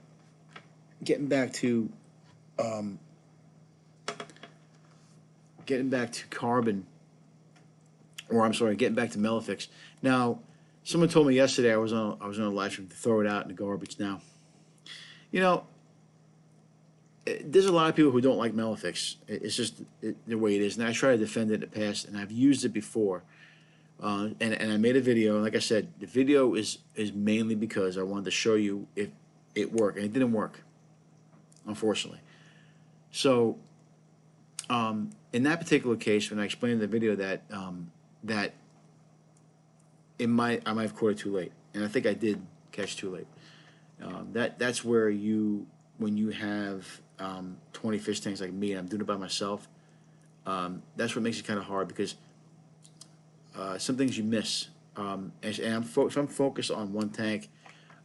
getting back to carbon, or I'm sorry, getting back to Melafix. Now, someone told me yesterday I was on a live stream to throw it out in the garbage. Now, there's a lot of people who don't like Melafix. It's just the way it is, and I try to defend it in the past, and I've used it before. And I made a video, and like I said, the video is mainly because I wanted to show you if it worked, and it didn't work, unfortunately. So, in that particular case, when I explained in the video that I might have caught it too late, and I think I did catch too late. That's where when you have 20 fish tanks like me, and I'm doing it by myself. That's what makes it kind of hard because some things you miss. If I'm focused on one tank,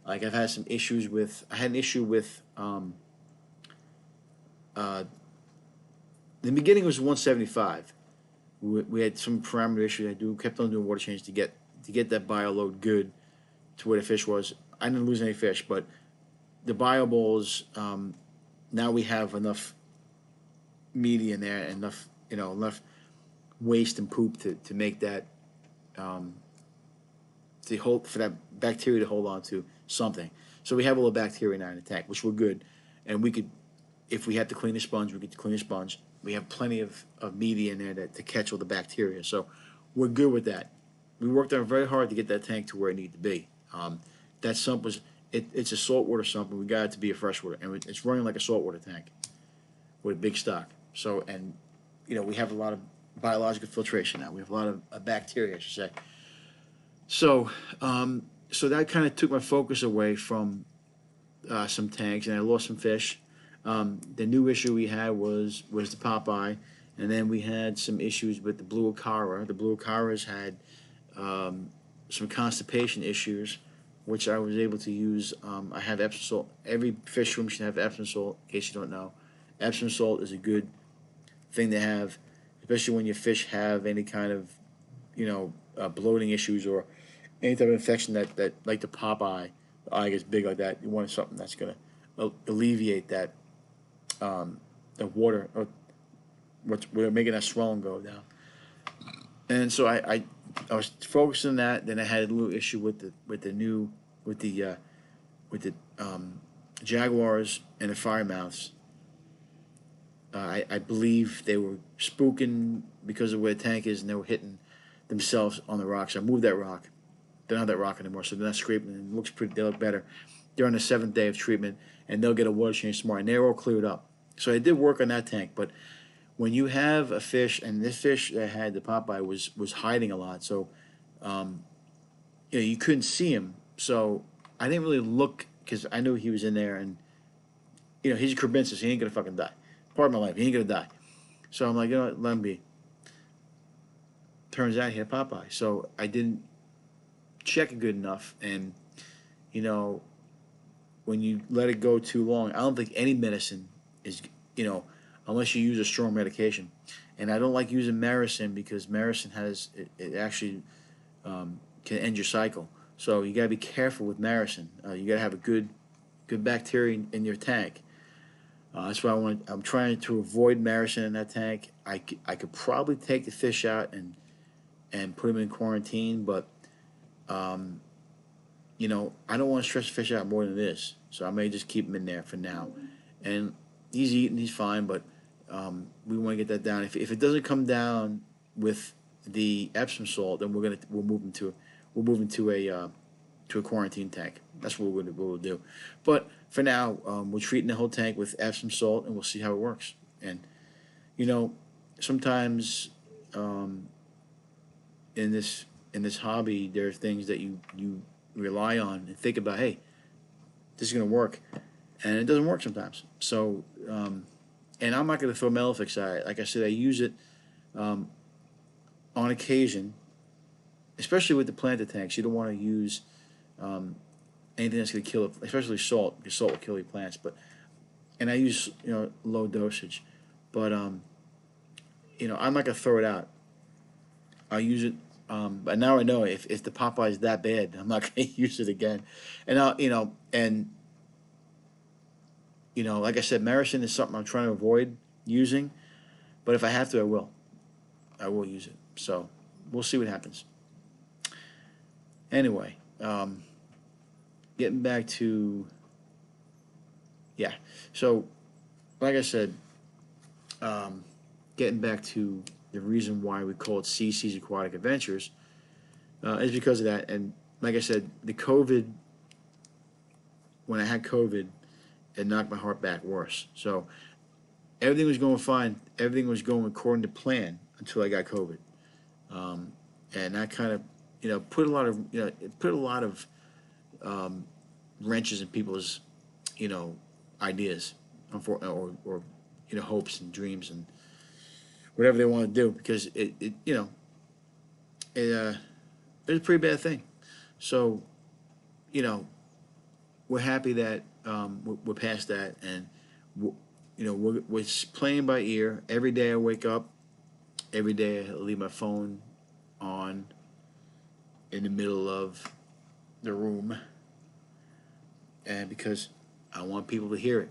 like I've had some issues with. I had an issue with. The beginning was 175. We had some parameter issues. Kept on doing water change to get that bio load good to where the fish was. I didn't lose any fish, but the bio bowls, now we have enough media in there and enough waste and poop to make that for that bacteria to hold on to something. So we have a little bacteria now in the tank, which we're good, and we could, if we had to clean the sponge, we could clean the sponge. We have plenty of media in there to catch all the bacteria, so we're good with that. We worked on very hard to get that tank to where it needed to be. That sump was it's a saltwater sump, and we got it to be a freshwater, and it's running like a saltwater tank with a big stock. So, and we have a lot of biological filtration now. We have a lot of bacteria, I should say. So, so that kind of took my focus away from some tanks, and I lost some fish. The new issue we had was the Popeye, and then we had some issues with the Blue Acara. The Blue Acaras had some constipation issues, which I was able to use. I have Epsom salt. Every fish room should have Epsom salt, in case you don't know. Epsom salt is a good thing to have, especially when your fish have any kind of, bloating issues or any type of infection that like the Popeye, the eye gets big like that. You want something that's going to alleviate that, the water, or we're making that swelling go down. And so I was focused on that. Then I had a little issue with the Jaguars and the Firemouths. I believe they were spooking because of where the tank is, and they were hitting themselves on the rocks. I moved that rock. They don't have that rock anymore, so they're not scraping. And it looks pretty. They look better. They're on the 7th day of treatment, and they'll get a water change tomorrow, and they're all cleared up. So I did work on that tank, but when you have a fish, and this fish that had the Popeye was hiding a lot, so um, you couldn't see him. So I didn't really look because I knew he was in there, and he's a Crebensis. He ain't gonna fucking die. Part of my life, he ain't gonna die. So I'm like, what, let him be. Turns out he had Popeye, so I didn't check it good enough, and you know when you let it go too long, I don't think any medicine is, unless you use a strong medication. And I don't like using Maricin because Maricin it actually can end your cycle. So you gotta be careful with Maricin. You gotta have a good bacteria in your tank. That's why I'm trying to avoid Maricin in that tank. I could probably take the fish out and put them in quarantine, but um, I don't want to stress the fish out more than this. So I may just keep him in there for now. And he's eating, he's fine, but we want to get that down. If it doesn't come down with the Epsom salt, then we'll move him to a quarantine tank. That's what we'll do. But for now, we're treating the whole tank with Epsom salt, and we'll see how it works. And you know, sometimes in this hobby, there are things that you rely on and think about. Hey, this is going to work, and it doesn't work sometimes. So, and I'm not going to throw Melafix at it. Like I said, I use it um, on occasion, especially with the planted tanks. You don't want to use um, anything that's going to kill it, especially salt, because salt will kill your plants. And I use low dosage, but I'm not going to throw it out. I'll use it. But now I know if the Popeye is that bad, I'm not going to use it again. And like I said, Maricin is something I'm trying to avoid using. But if I have to, I will. I will use it. So we'll see what happens. Anyway, getting back to So, like I said, getting back to the reason why we call it CC's Aquatic Adventures is because of that. And like I said, when I had COVID, it knocked my heart back worse. So everything was going fine. Everything was going according to plan until I got COVID. And that kind of, put a lot of wrenches in people's, ideas, or hopes and dreams and whatever they want to do, because it's a pretty bad thing. So, we're happy that we're past that, and we're playing by ear. Every day I wake up, every day I leave my phone on in the middle of the room, and because I want people to hear it.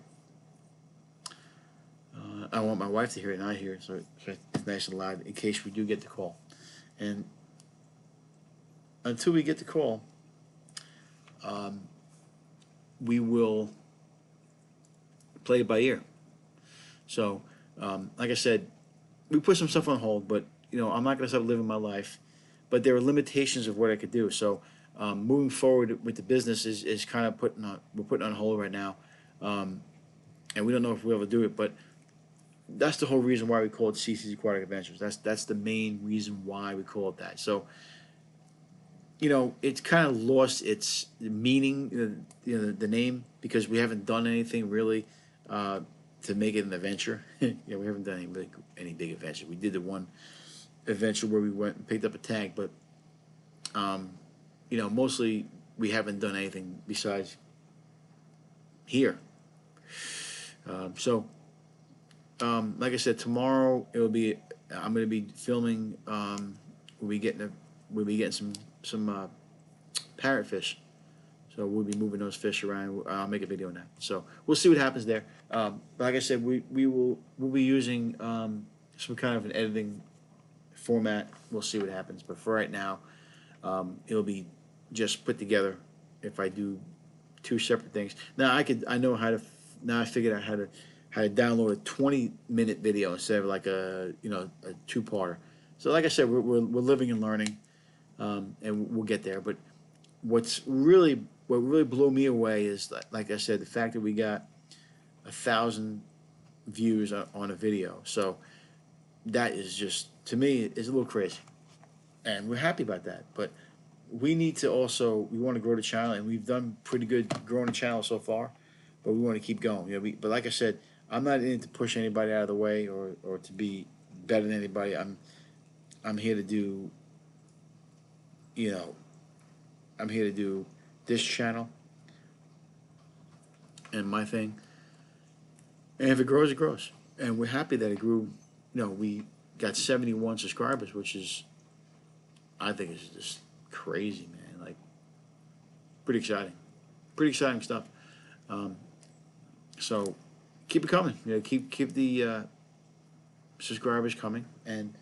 I want my wife to hear it, and I hear it, so it's nice and loud in case we do get the call. And until we get the call, we will play it by ear. So, like I said, we put some stuff on hold, but I'm not going to stop living my life. But there are limitations of what I could do. So, moving forward with the business is kind of we're putting on hold right now, and we don't know if we'll ever do it. But that's the whole reason why we call it CC's Aquatic Adventures. That's the main reason why we call it that. So, it's kind of lost its meaning, the name, because we haven't done anything really to make it an adventure. We haven't done any big adventure. We did the one adventure where we went and picked up a tank, but mostly we haven't done anything besides here. Like I said, tomorrow I'm going to be filming. We'll be getting some parrotfish. So we'll be moving those fish around. I'll make a video on that. So we'll see what happens there. Like I said, we'll be using some kind of an editing format. We'll see what happens. But for right now, it'll be just put together. If I do two separate things, now I figured out how to download a 20-minute video instead of like a two-parter. So like I said, we're living and learning, and we'll get there. But what really blew me away is, like I said, the fact that we got 1,000 views on a video. So that is just, to me, is a little crazy, and we're happy about that. But we need to also, we want to grow the channel, and we've done pretty good growing the channel so far, but we want to keep going. But like I said, I'm not in to push anybody out of the way, or to be better than anybody. I'm here to do, you know, I'm here to do this channel and my thing. And if it grows, it grows. And we're happy that it grew. We got 71 subscribers, which is, I think, is just crazy, man. Like, pretty exciting. Pretty exciting stuff. Um, so keep it coming. Keep the subscribers coming, and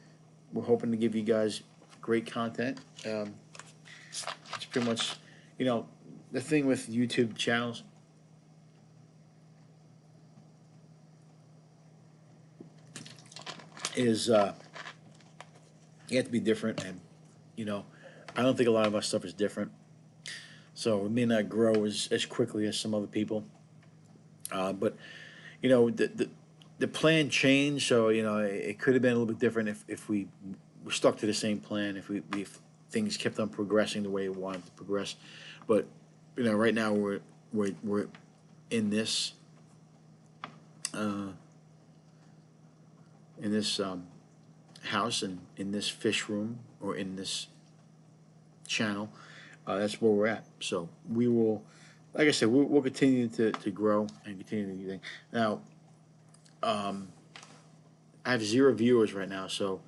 we're hoping to give you guys great content. It's pretty much, the thing with YouTube channels is you have to be different, and I don't think a lot of our stuff is different, so it may not grow as quickly as some other people. But the plan changed, so it could have been a little bit different if we were stuck to the same plan, if things kept on progressing the way we wanted to progress. But right now we're in this uh, house, and in this fish room, or in this channel. That's where we're at. So we will, like I said, we'll continue to grow and continue to do things. Now, I have 0 viewers right now, so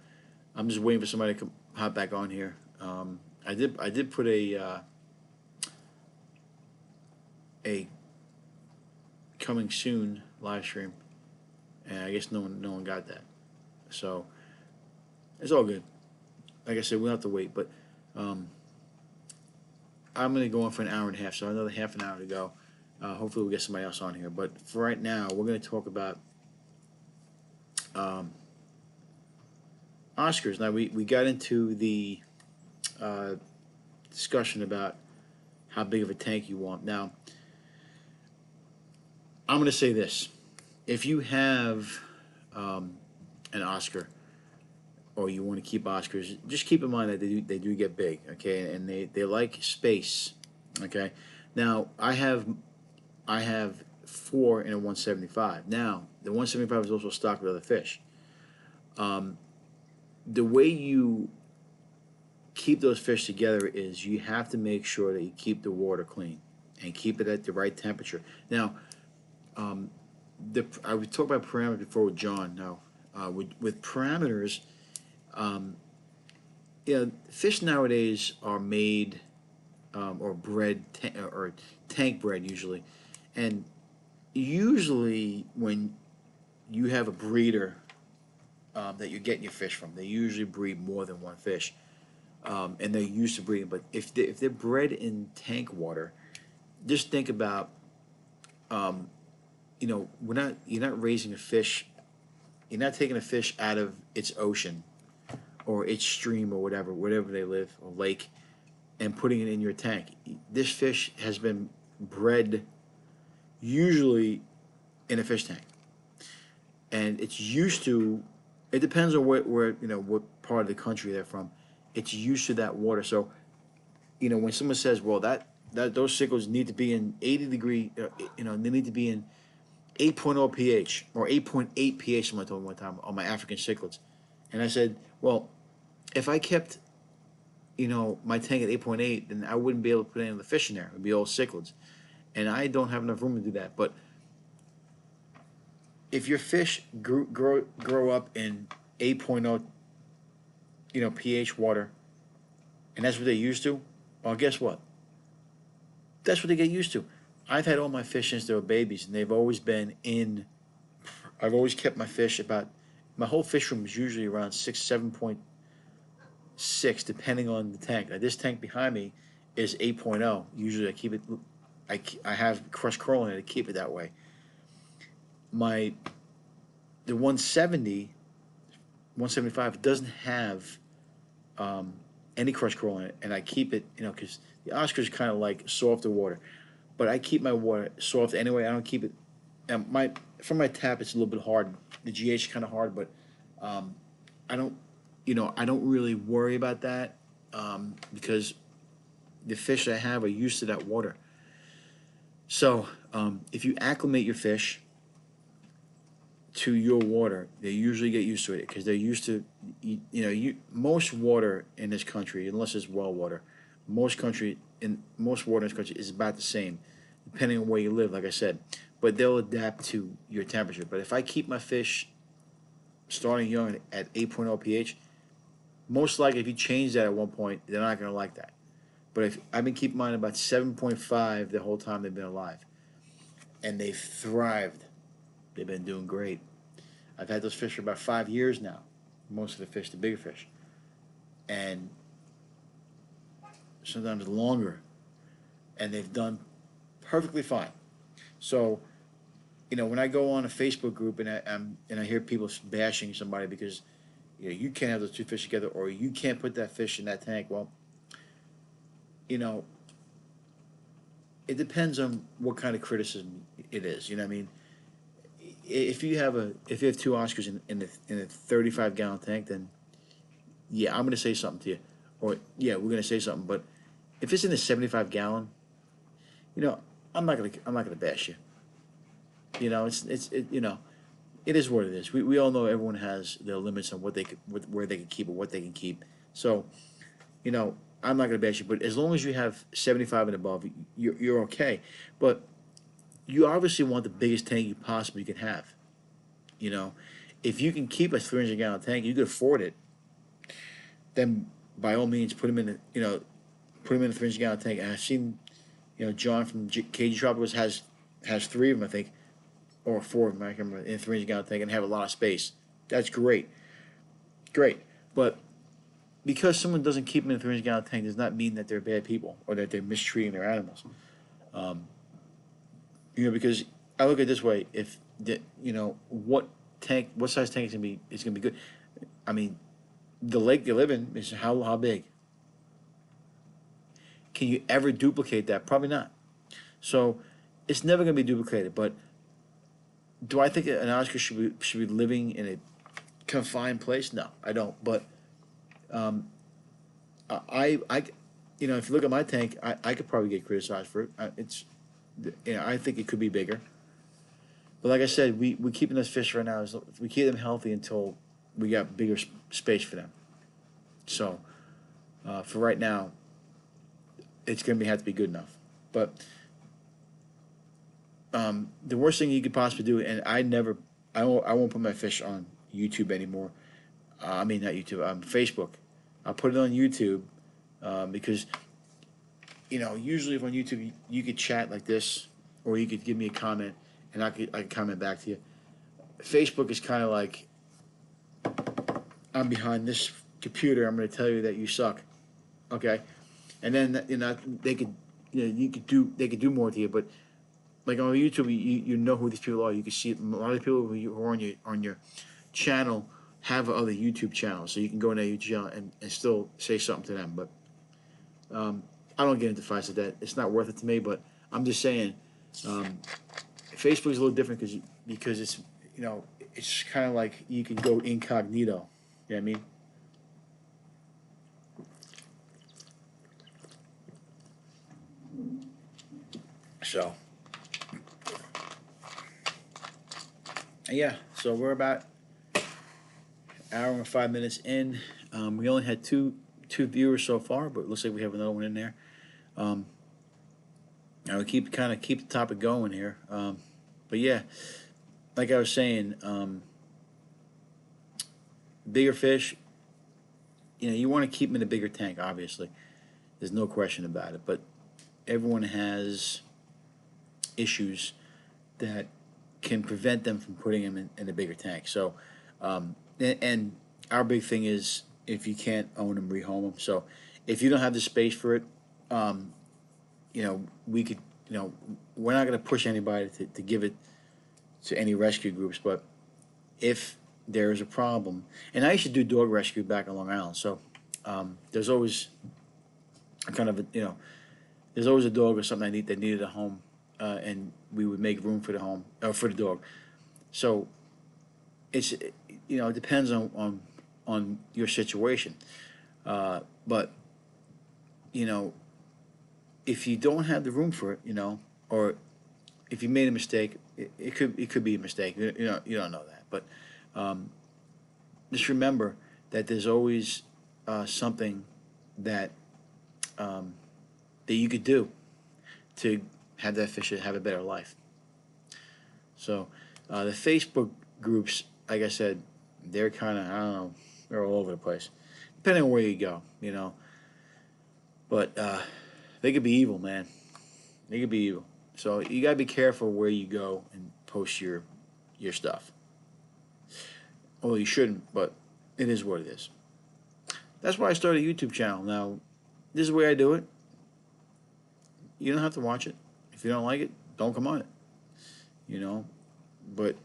I'm just waiting for somebody to hop back on here. I did put a coming soon live stream, and I guess no one got that. So it's all good. Like I said, we'll have to wait, but I'm gonna go on for an hour and a half, so another half an hour to go. Hopefully we'll get somebody else on here. But for right now, we're gonna talk about Oscars. Now we got into the discussion about how big of a tank you want. Now I'm gonna say this: if you have an Oscar, or you want to keep Oscars, just keep in mind that they do get big, okay, and they like space, okay. Now I have 4 in a 175. Now the 175 is also stocked with other fish. The way you keep those fish together is you have to make sure that you keep the water clean and keep it at the right temperature. Now, I would talk about parameters before with John. Now, with parameters, fish nowadays are made or bred or tank bred usually, and usually when you have a breeder that you're getting your fish from, they usually breed more than one fish, and they're used to breeding. But if they're bred in tank water, just think about, you're not raising a fish, you're not taking a fish out of its ocean or its stream or whatever they live, or lake, and putting it in your tank. This fish has been bred usually in a fish tank, and it's used to. It depends on what part of the country they're from. It's used to that water. So, when someone says, "Well, that those cichlids need to be in 80 degree," they need to be in 8.0 pH or 8.8 pH. Someone told me one time on my African cichlids, and I said, "Well, if I kept, my tank at 8.8, then I wouldn't be able to put any of the fish in there. It'd be all cichlids, and I don't have enough room to do that." But if your fish grow up in 8.0, pH water, and that's what they're used to, well, guess what? That's what they get used to. I've had all my fish since they were babies, and they've always been in. I've always kept my fish about. My whole fish room is usually around 7.6, depending on the tank. Now, this tank behind me is 8.0. Usually, I keep it. I have crushed coral in it to keep it that way. The 170, 175 doesn't have any crushed coral in it, and I keep it, because the Oscar's kind of like softer water, but I keep my water soft anyway. I don't keep it. From my tap, it's a little bit hard. The GH is kind of hard, but I don't, I don't really worry about that, because the fish I have are used to that water. So if you acclimate your fish to your water, they usually get used to it because they're used to, most water in this country, unless it's well water, most water in this country is about the same, depending on where you live. Like I said, but they'll adapt to your temperature. But if I keep my fish starting young at 8.0 pH, most likely if you change that at one point, they're not going to like that. But if I've been keeping mine about 7.5 the whole time they've been alive, and they've thrived, they've been doing great. I've had those fish for about 5 years now. Most of the fish, the bigger fish, and sometimes longer, and they've done perfectly fine. So, when I go on a Facebook group and I hear people bashing somebody because you can't have those two fish together, or you can't put that fish in that tank. Well, you know, it depends on what kind of criticism it is. You know what I mean? If you have two Oscars in a 35-gallon tank, then yeah, I'm gonna say something to you, or yeah, we're gonna say something. But if it's in a 75-gallon, you know, I'm not gonna bash you. It is what it is. We all know everyone has their limits on where they can keep or what they can keep. So I'm not gonna bash you, but as long as you have 75 and above, you're okay. But you obviously want the biggest tank you possibly can have. You know, if you can keep a 300-gallon tank, you can afford it. Then by all means, put him in a 300-gallon tank. And I've seen, John from KG Tropicals has three of them, I think, or four of them. I can't remember, in a 300-gallon tank and have a lot of space. That's great, great. But because someone doesn't keep them in a 300-gallon tank does not mean that they're bad people or that they're mistreating their animals. Um, because I look at it this way: if what size tank is gonna be, it's gonna be good. I mean, the lake they live in is how big? Can you ever duplicate that? Probably not. So it's never gonna be duplicated. But do I think an Oscar should be living in a confined place? No, I don't. But um, I if you look at my tank, I could probably get criticized for it. I think it could be bigger. But like I said, we're keeping those fish right now. We keep them healthy until we got bigger space for them. So for right now, it's gonna have to be good enough. But the worst thing you could possibly do, and I won't put my fish on YouTube anymore. I mean, not YouTube, Facebook. I'll put it on YouTube because usually if on YouTube you could chat like this, or you could give me a comment, and I could comment back to you. Facebook is kind of like, I'm behind this computer. I'm going to tell you that you suck, okay? And then they could they could do more to you, but like on YouTube, you know who these people are. You can see a lot of people who are on your channel have other YouTube channels, so you can go in their YouTube channel and still say something to them. But I don't get into fights like that. It's not worth it to me. But I'm just saying, Facebook is a little different because it's kind of like you can go incognito. You know what I mean? So yeah, so we're about an hour and 5 minutes in. We only had two viewers so far, but it looks like we have another one in there. Um, I would keep the topic going here. But yeah, like I was saying, bigger fish. You want to keep them in a bigger tank. Obviously, there's no question about it. But everyone has issues that can prevent them from putting them in a bigger tank. So, and our big thing is if you can't own them, rehome them. So, if you don't have the space for it, um, we could, we're not going to push anybody to give it to any rescue groups, but if there is a problem, and I used to do dog rescue back on Long Island, so there's always a kind of there's always a dog or something that needed a home, and we would make room for the home for the dog. So it's it depends on on your situation. But you know, if you don't have the room for it, or if you made a mistake, it could be a mistake. You don't know that, but um, just remember that there's always something that um, that you could do to have that fish have a better life. So the Facebook groups, like I said, they're kind of, I don't know, they're all over the place, depending on where you go, But they could be evil, man. They could be evil. So you gotta be careful where you go and post your stuff. Although you shouldn't, but it is what it is. That's why I started a YouTube channel. Now, this is the way I do it. You don't have to watch it. If you don't like it, don't come on it. You know, but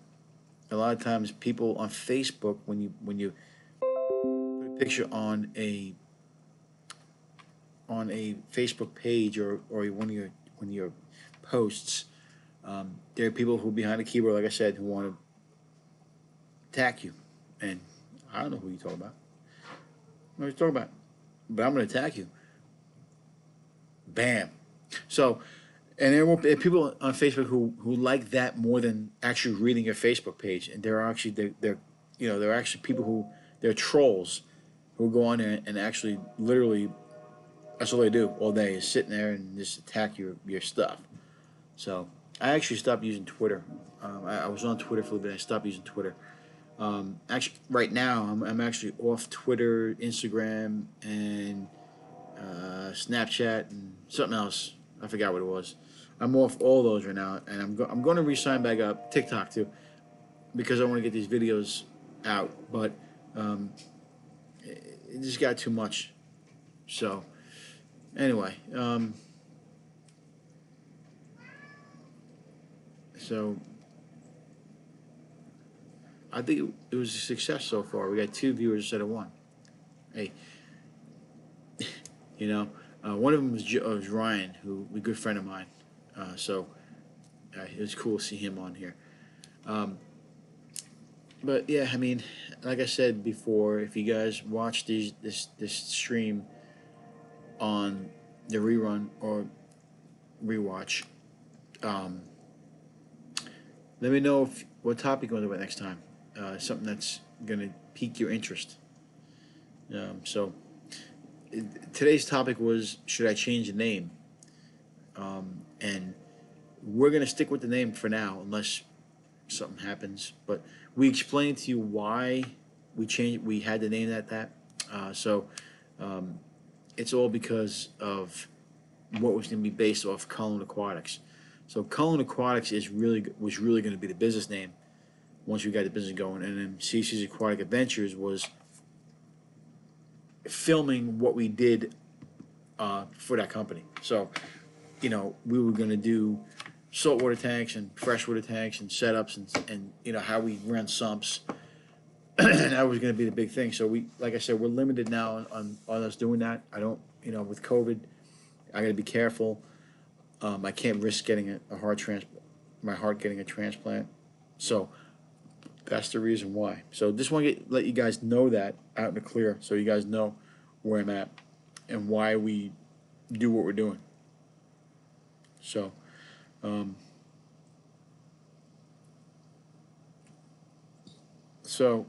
a lot of times people on Facebook, when you put a picture on a Facebook page or one of your posts, there are people who behind the keyboard, like I said, who want to attack you, and I don't know who you talk about. What are you talking about? But I'm going to attack you. Bam. So, and there will be people on Facebook who like that more than actually reading your Facebook page, and there are actually there are actually people who they're trolls who go on there and actually literally that's all they do all day is sit there and just attack your stuff. So I actually stopped using Twitter. I was on Twitter for a little bit. I stopped using Twitter. Actually, right now I'm actually off Twitter, Instagram, and Snapchat, and something else. I forgot what it was. I'm off all those right now, and I'm going to re-sign back up TikTok too, because I want to get these videos out. But it just got too much. So anyway, so I think it was a success so far. We got 2 viewers instead of one. Hey, one of them was Ryan, who a good friend of mine. So it was cool to see him on here. But yeah, I mean, like I said before, if you guys watch this stream on the rerun or rewatch, um, let me know what topic you want to do about next time. Something that's gonna pique your interest. So today's topic was, should I change the name? And we're gonna stick with the name for now, unless something happens. But we explained to you why we had to name that. So it's all because of what was going to be based off Cullen Aquatics. So Cullen Aquatics was really going to be the business name once we got the business going, and then CC's Aquatic Adventures was filming what we did for that company. So we were going to do saltwater tanks and freshwater tanks and setups and how we ran sumps. And that was going to be the big thing. So like I said, we're limited now on us doing that. I don't, with COVID, I got to be careful. I can't risk getting a heart transplant, my heart getting a transplant. So that's the reason why. So just want to let you guys know that out in the clear, so you guys know where I'm at and why we do what we're doing. So. So,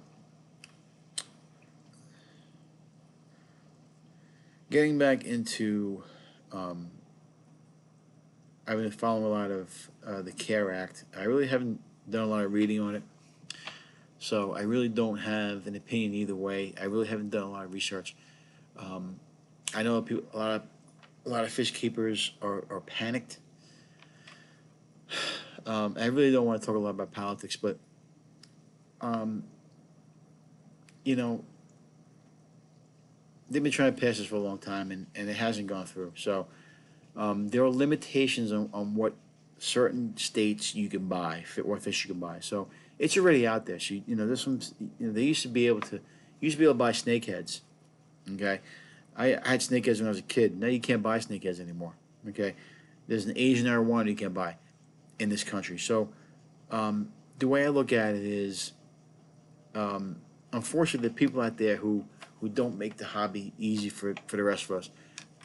getting back into, I've been following a lot of the CARE Act. I really haven't done a lot of reading on it, so I really don't have an opinion either way. I really haven't done a lot of research. I know a lot of fish keepers are panicked. I really don't want to talk a lot about politics, but they've been trying to pass this for a long time, and it hasn't gone through. So there are limitations on what certain states you can buy, what fish you can buy. So it's already out there. So this one's, they used to be able to buy snakeheads. Okay, I had snakeheads when I was a kid. Now you can't buy snakeheads anymore. Okay, there's an Asian arowana you can't buy in this country. So the way I look at it is, unfortunately, there are people out there who don't make the hobby easy for the rest of us.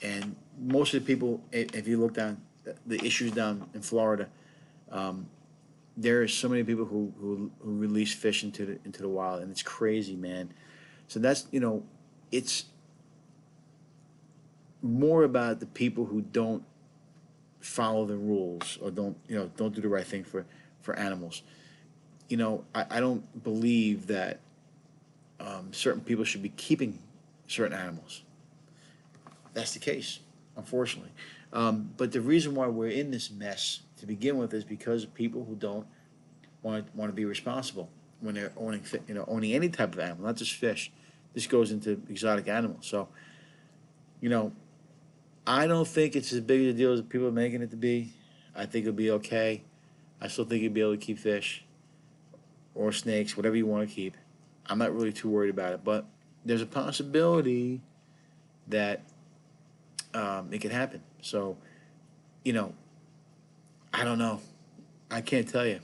And most of the people, if you look down the issues down in Florida, there are so many people who release fish into the wild, and it's crazy, man. So that's, it's more about the people who don't follow the rules or don't do the right thing for animals. I don't believe that certain people should be keeping certain animals. That's the case, unfortunately. But the reason why we're in this mess to begin with is because of people who don't want to be responsible when they're owning any type of animal, not just fish. This goes into exotic animals. So, you know, I don't think it's as big a deal as people are making it to be. I think it'll be okay. I still think you'll be able to keep fish or snakes, whatever you want to keep. I'm not really too worried about it, but there's a possibility that it could happen. So, you know, I don't know. I can't tell you.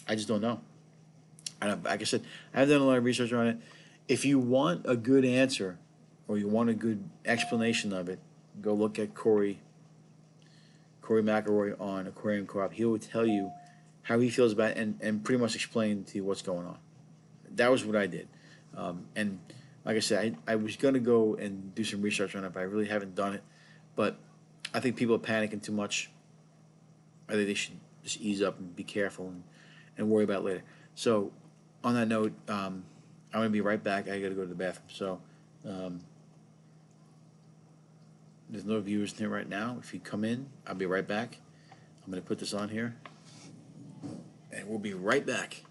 I just don't know. Like I said, I've done a lot of research on it. If you want a good answer or you want a good explanation of it, go look at Corey McElroy on Aquarium Co-op. He will tell you how he feels about it and pretty much explain to you what's going on. That was what I did. And like I said, I was going to go and do some research on it, but I really haven't done it. But I think people are panicking too much. I think they should just ease up and be careful and worry about it later. So, on that note, I'm going to be right back. I got to go to the bathroom. So, there's no viewers in here right now. If you come in, I'll be right back. I'm going to put this on here, and we'll be right back.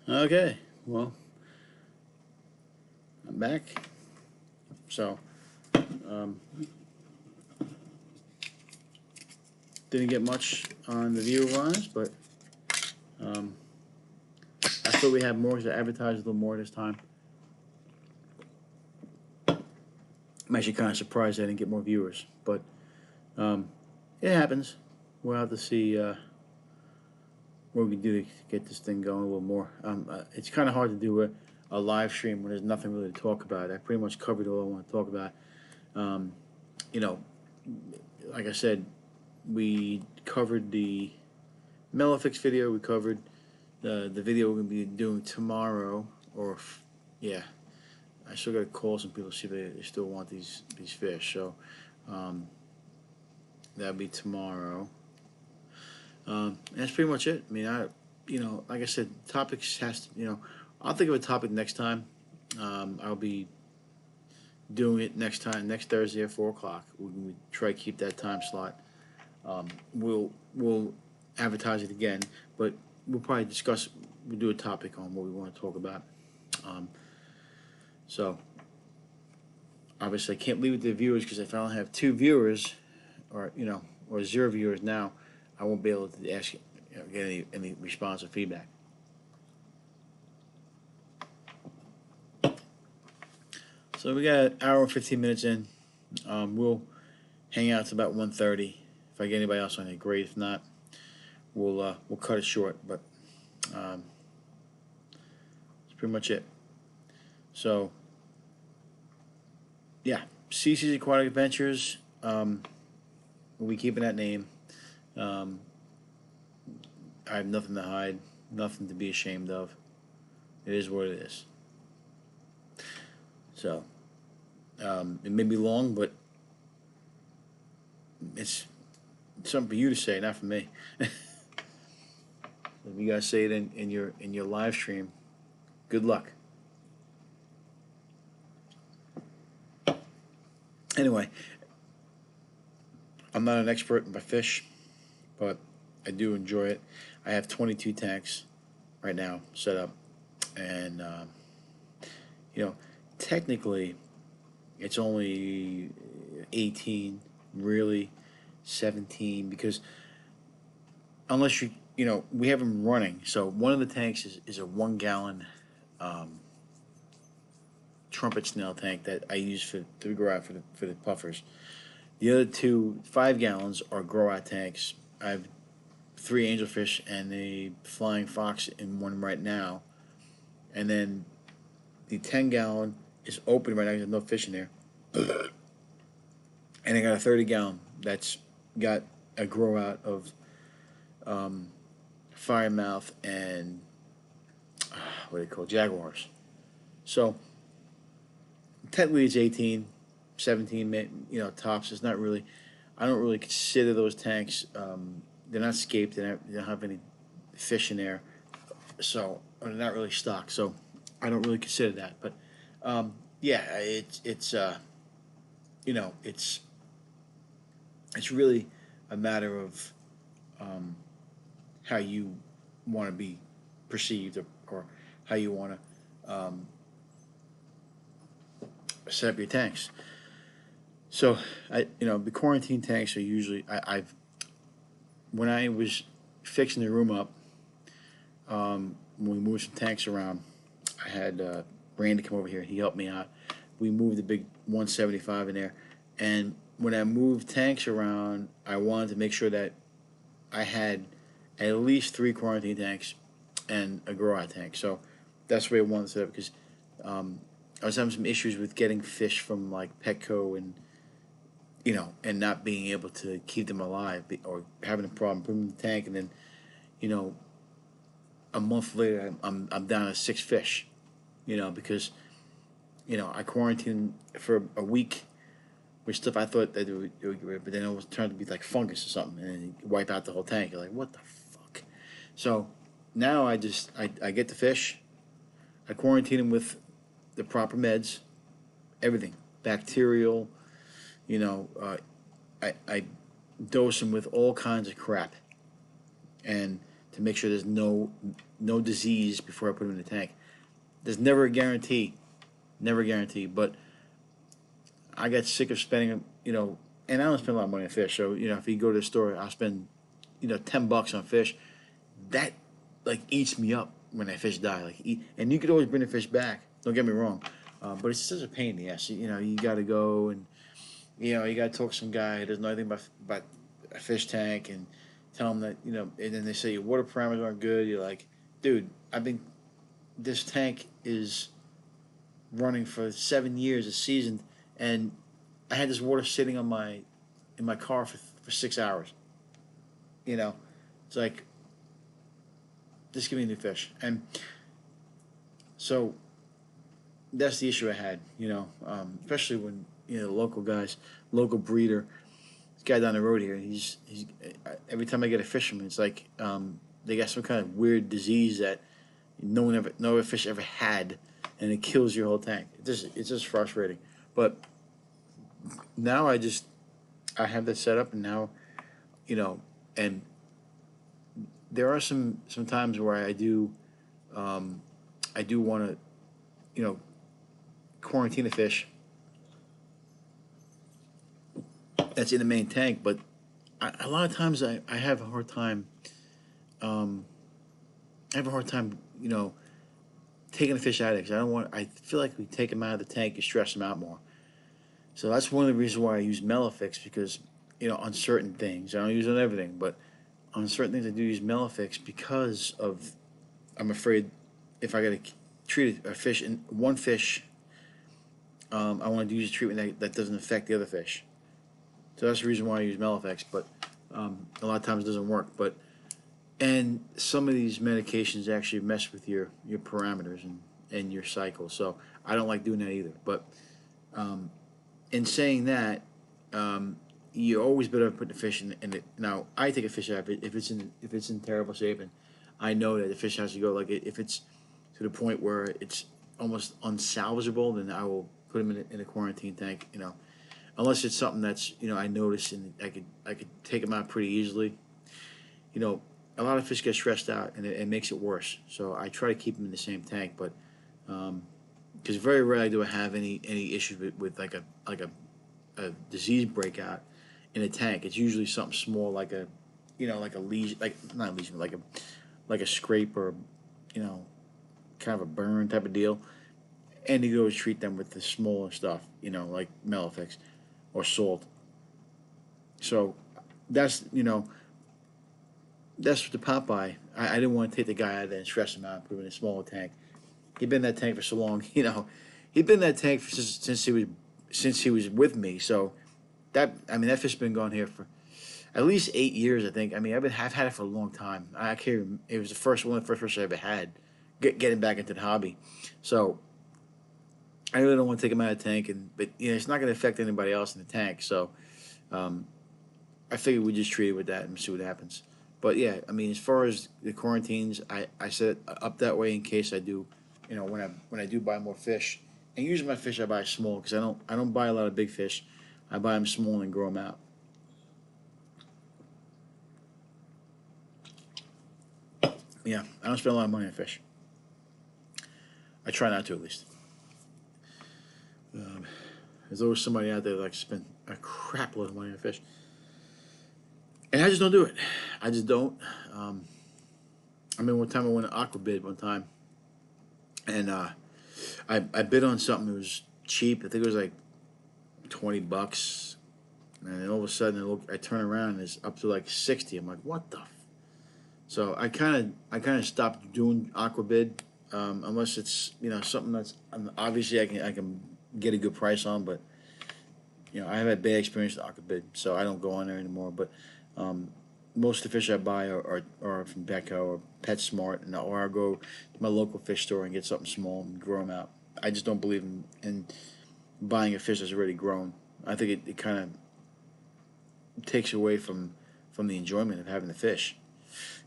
Okay, well, I'm back. So, um, didn't get much on the viewer lines, but um, I thought we had more to advertise a little more this time. I'm actually kind of surprised I didn't get more viewers, but um, it happens. We'll have to see what we can do to get this thing going a little more. It's kind of hard to do a live stream when there's nothing really to talk about. I pretty much covered all I want to talk about. Um, you know, like I said, we covered the Melofix video. We covered the video we're going to be doing tomorrow, or yeah, I still got to call some people to see if they still want these fish. So um, that'll be tomorrow. That's pretty much it. I mean, like I said, topics has to, I'll think of a topic next time. I'll be doing it next Thursday at 4 o'clock. We try to keep that time slot. We'll advertise it again, but we'll probably discuss. We'll do a topic on what we want to talk about. Um, so obviously, I can't leave it to the viewers because if I don't have two viewers, or zero viewers now, I won't be able to ask get any response or feedback. So we got an hour and 15 minutes in. We'll hang out to about 1:30. If I get anybody else on it, great. If not, we'll cut it short. But that's pretty much it. So yeah, CC's Aquatic Adventures. We'll be keeping that name. I have nothing to hide, nothing to be ashamed of. It is what it is. So it may be long, but it's something for you to say, not for me. If you guys say it in your live stream, good luck. Anyway, I'm not an expert in my fish, but I do enjoy it. I have 22 tanks right now set up, and technically it's only 18, really 17, because unless we have them running. So one of the tanks is a 1 gallon trumpet snail tank that I use to grow out for the puffers. The other two 5 gallons are grow out tanks. I have 3 angelfish and a flying fox in one right now, and then the 10 gallon is open right now. There's no fish in there, and I got a 30 gallon that's got a grow out of firemouth and what do they call jaguars. So technically it's 18, 17, tops. It's not really. I don't really consider those tanks. They're not scaped. They don't have any fish in there, so they're not really stocked. So I don't really consider that. But yeah, it's really a matter of how you want to be perceived, or how you want to set up your tanks. So the quarantine tanks are usually I've when I was fixing the room up, when we moved some tanks around, I had Randy come over here. He helped me out. We moved the big 175 in there, and when I moved tanks around, I wanted to make sure that I had at least 3 quarantine tanks and a grow out tank. So that's the way I wanted to set up, because I was having some issues with getting fish from like Petco and not being able to keep them alive, or having a problem putting them in the tank, and then a month later I'm down to 6 fish, because I quarantined for a week with stuff I thought that it would get rid of, but then it was turned to be like fungus or something, and then you wipe out the whole tank. You're like, what the fuck? So now I get the fish, I quarantine them with the proper meds, everything, bacterial. I dose them with all kinds of crap, and to make sure there's no disease before I put them in the tank. There's never a guarantee, but I got sick of spending, and I don't spend a lot of money on fish. So if you go to the store, I'll spend, $10 on fish. That like eats me up when that fish die. And you could always bring the fish back. Don't get me wrong, but it's such a pain in the ass. You got to go and you got to talk to some guy who doesn't know anything about a fish tank, and tell them that and then they say your water parameters aren't good. You're like, dude, this tank is running for 7 years, it's seasoned, and I had this water sitting in my car for 6 hours. It's like, just give me a new fish. And so that's the issue I had. Especially when local guys, local breeder. This guy down the road here, he's every time I get a fisherman, it's like they got some kind of weird disease that no other fish ever had, and it kills your whole tank. It's just frustrating. But now I have that set up, and now you know, and there are some times where I do want to you know quarantine a fish that's in the main tank, but a lot of times I have a hard time. Um, I have a hard time, taking the fish out of it because I don't want. I feel like we take them out of the tank, you stress them out more. So that's one of the reasons why I use Melafix because on certain things I don't use it on everything, but on certain things I do use Melafix because of I'm afraid if I got to treat a fish in one fish, I want to use a treatment that doesn't affect the other fish. So that's the reason why I use Melafix, but a lot of times it doesn't work. And some of these medications actually mess with your parameters and your cycle. So I don't like doing that either. But um, in saying that, you always better put the fish in it. Now I take a fish out if it's in terrible shape, and I know that the fish has to go. Like if it's to the point where it's almost unsalvageable, then I will put him in a quarantine tank. Unless it's something that's I notice and I could take them out pretty easily. You know, a lot of fish get stressed out and it makes it worse. So I try to keep them in the same tank, but because very rarely do I have any issues with a disease breakout in a tank. It's usually something small like a lesion, like not a lesion, like a scrape or you know kind of a burn type of deal. And you always treat them with the smaller stuff, like Melafix or salt. So that's that's the Popeye. I didn't want to take the guy out of there and stress him out, put him in a smaller tank. He'd been in that tank for so long, He'd been in that tank since he was with me. So that fish been gone here for at least 8 years, I think. I mean, I've had it for a long time. I can't. It was one of the first fish I ever had. Getting back into the hobby, so I really don't want to take him out of the tank, but it's not going to affect anybody else in the tank. So um, I figured we just treat it with that and see what happens. But yeah, I mean, as far as the quarantines, I set it up that way in case I do, when I do buy more fish. And usually my fish I buy small because I don't buy a lot of big fish. I buy them small and grow them out. Yeah, I don't spend a lot of money on fish. I try not to at least. Um, there's always somebody out there that likes to spend a crap load of money on fish, and I just don't do it. I just don't. Um, I mean, one time I went to Aquabid one time, and I bid on something that was cheap. I think it was like $20, and then all of a sudden I turn around and it's up to like 60. I'm like, what the? So I kind of stopped doing Aquabid, unless it's something that's obviously I can get a good price on, but I have had bad experience with Aquabid, so I don't go on there anymore. But um, most of the fish I buy are from Becco or PetSmart, or I go to my local fish store and get something small and grow them out. I just don't believe in buying a fish that's already grown. I think it kind of takes away from the enjoyment of having the fish.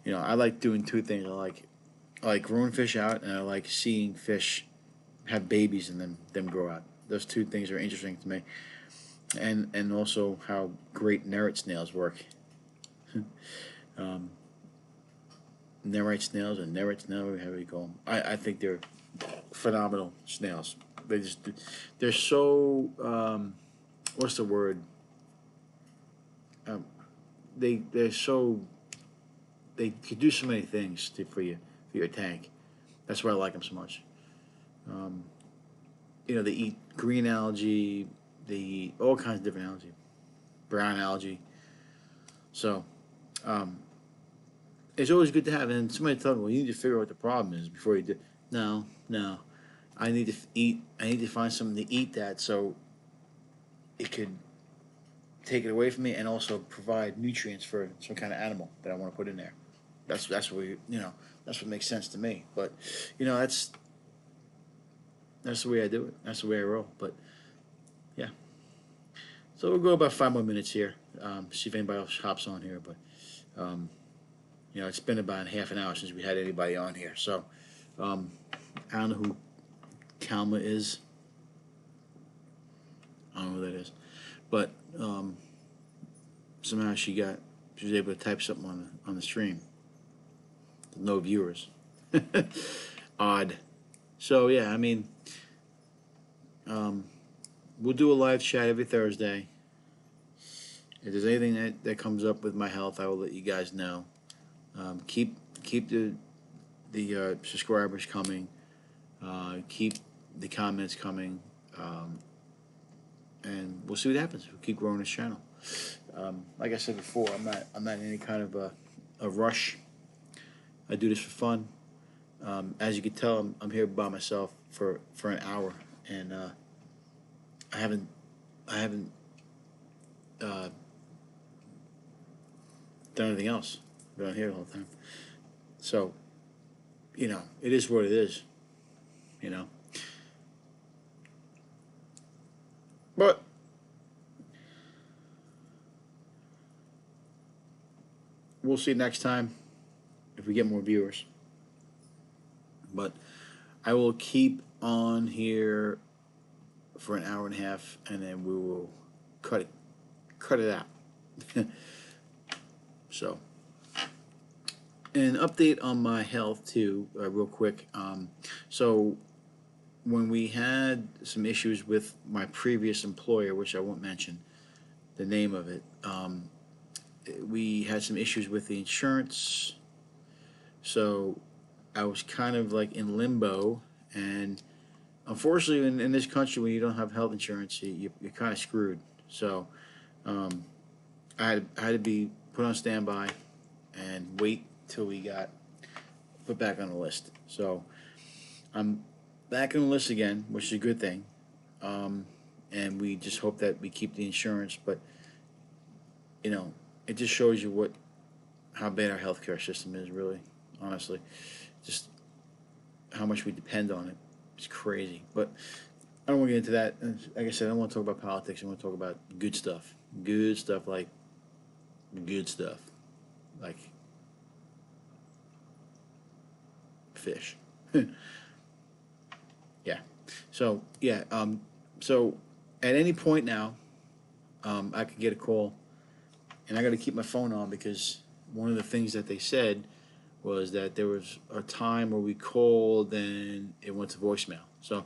I like doing two things. I like growing fish out, and I like seeing fish have babies and them grow out. Those two things are interesting to me, and also how great Nerret snails work. um, Nerite snails or Nerret snails, however you call them. I think they're phenomenal snails. They're so what's the word? Um, they're so they could do so many things for your tank. That's why I like them so much. Um, they eat green algae, they eat all kinds of different algae, brown algae. So um, it's always good to have. And somebody told me, well, you need to figure out what the problem is before you do. No, no. I need to eat. I need to find something to eat that so it could take it away from me and also provide nutrients for some kind of animal that I want to put in there. That's what that's what makes sense to me. But that's That's the way I do it. That's the way I roll. But yeah, so we'll go about 5 more minutes here. See if anybody else hops on here. But um, it's been about half an hour since we had anybody on here. So um, I don't know who Kalma is. I don't know who that is. But somehow she was able to type something on the stream. No viewers. Odd. So yeah, I mean, um, we'll do a live chat every Thursday. If there's anything that comes up with my health, I will let you guys know. Keep the subscribers coming. Keep the comments coming, and we'll see what happens. We'll keep growing this channel. Like I said before, I'm not in any kind of a rush. I do this for fun. As you can tell, I'm here by myself for an hour, and I haven't uh, done anything else. Been on here the whole time. So, it is what it is. But we'll see next time if we get more viewers. But I will keep on here for an hour and a half, and then we will cut it out. So, an update on my health too, real quick. So when we had some issues with my previous employer, which I won't mention the name of it, we had some issues with the insurance. So I was kind of like in limbo, and unfortunately, in this country, when you don't have health insurance, you're kind of screwed. So I had to be put on standby and wait till we got put back on the list. So I'm back on the list again, which is a good thing. And we just hope that we keep the insurance. But it just shows you how bad our healthcare system is, really, honestly. Just how much we depend on it. It's crazy. But I don't want to get into that. Like I said, I don't want to talk about politics. I want to talk about good stuff. Good stuff like fish. Yeah. So yeah. So at any point now, I could get a call, and I got to keep my phone on because one of the things that they said was that there was a time where we called and it went to voicemail. So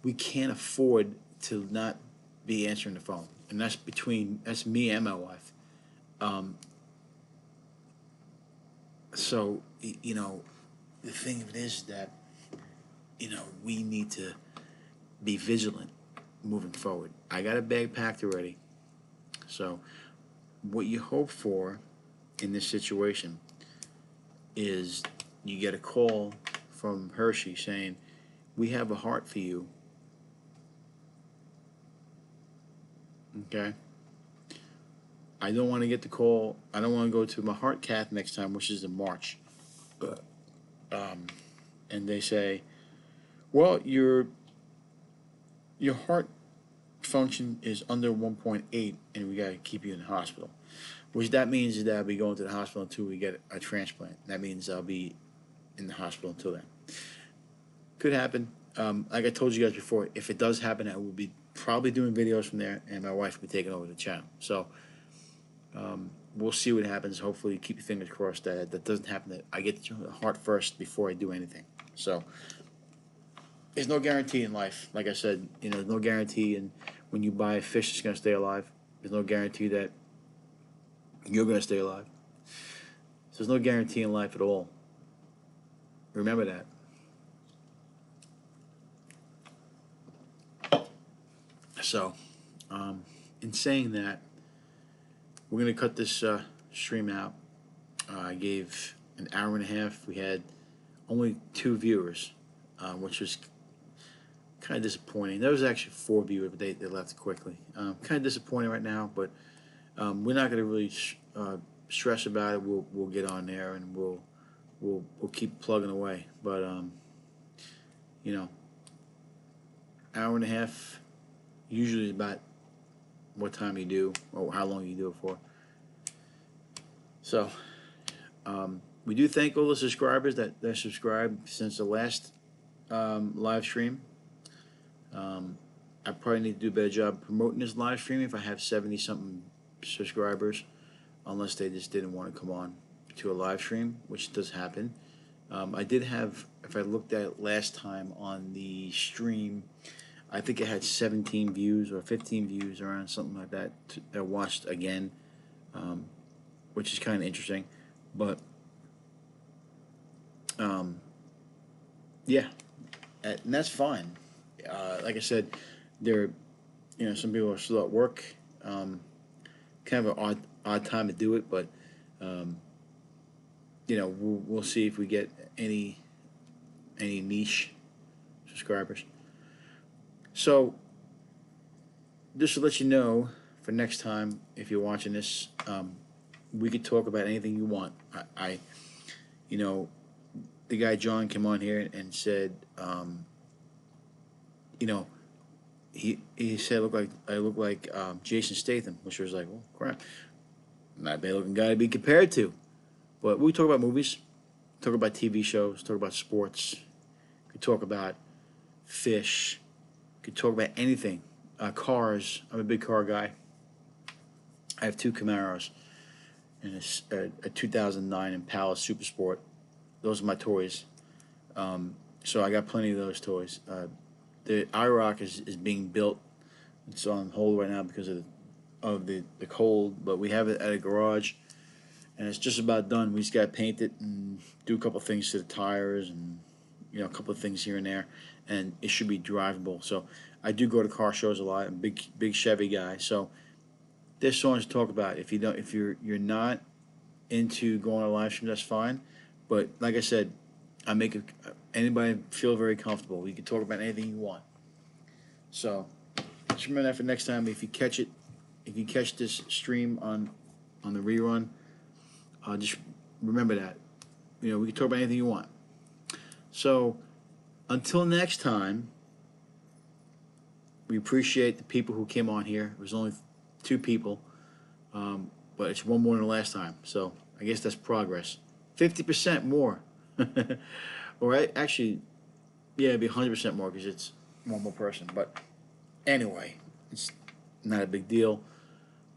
we can't afford to not be answering the phone, and that's me and my wife. Um, so the thing of it is that we need to be vigilant moving forward. I got a bag packed already. So what you hope for in this situation is you get a call from Hershey saying, "We have a heart for you." Okay? I don't want to get the call. I don't want to go to my heart cath next time, which is in March. Um, and they say, "Well, your heart function is under 1.8, and we got to keep you in the hospital." Which that means is that I'll be going to the hospital until we get a transplant. That means I'll be in the hospital until then. Could happen. Like I told you guys before, if it does happen, I will be probably doing videos from there, and my wife will be taking over the channel. So we'll see what happens. Hopefully, keep your fingers crossed that doesn't happen. That I get the heart first before I do anything. So there's no guarantee in life. Like I said, there's no guarantee. And when you buy a fish that's going to stay alive, there's no guarantee that you're going to stay alive. So there's no guarantee in life at all. Remember that. So, in saying that, we're going to cut this stream out. I gave an hour and a half. We had only 2 viewers, which was kind of disappointing. There was actually 4 viewers, but they left quickly. Kind of disappointing right now, but we're not going to really stress about it. We'll get on there and we'll keep plugging away. But hour and a half. Usually about what time you do or how long you do it for. So we do thank all the subscribers that subscribed since the last live stream. I probably need to do a better job promoting this live stream if I have 70 something subscribers, unless they just didn't want to come on to a live stream, which does happen. I did have, if I looked at it last time on the stream, I think it had 17 views or 15 views around something like that that watched again, which is kind of interesting. But yeah, and that's fine. Like I said, there, some people are still at work. Kind of an odd time to do it, but we'll see if we get any niche subscribers. So just to let you know, for next time, if you're watching this, we could talk about anything you want. The guy John came on here and said, he said I look like Jason Statham, which was like, well, crap, not a bad looking guy to be compared to. But we talk about movies, talk about TV shows, talk about sports, we could talk about fish, we could talk about anything. Cars. I'm a big car guy. I have two Camaros and a 2009 Impala Super Sport. Those are my toys. So I got plenty of those toys. The IROC is being built. It's on hold right now because of the cold, but we have it at a garage, and it's just about done. We just got to paint it and do a couple things to the tires and a couple of things here and there, and it should be drivable. So I do go to car shows a lot. I'm a big Chevy guy, so there's so much to talk about. If you're not into going on a live stream, that's fine. But like I said, I make anybody feel very comfortable. You can talk about anything you want. So just remember that for next time. If you catch this stream on the rerun, just remember that. We can talk about anything you want. So until next time, we appreciate the people who came on here. It was only 2 people, but it's one more than last time. So I guess that's progress. 50% more. Or actually, yeah, it'd be 100% more because it's one more person. But anyway, it's not a big deal.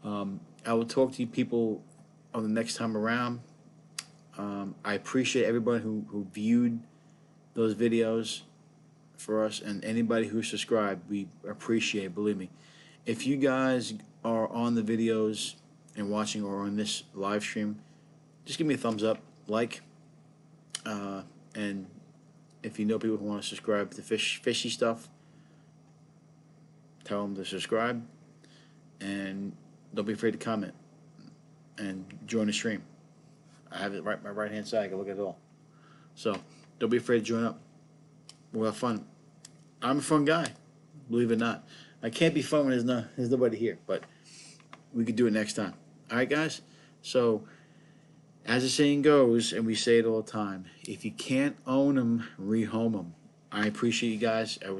I will talk to you people on the next time around. I appreciate everybody who viewed those videos for us, and anybody who subscribed. We appreciate, believe me. If you guys are on the videos and watching or on this live stream, just give me a thumbs up, like, and if you know people who want to subscribe to fishy stuff, tell them to subscribe, and don't be afraid to comment and join the stream. I have it right my right hand side. I can look at it all. So don't be afraid to join up. We'll have fun. I'm a fun guy, believe it or not. I can't be fun when there's nobody here, but we could do it next time. All right, guys. So as the saying goes, and we say it all the time, if you can't own them, rehome them. I appreciate you guys. I will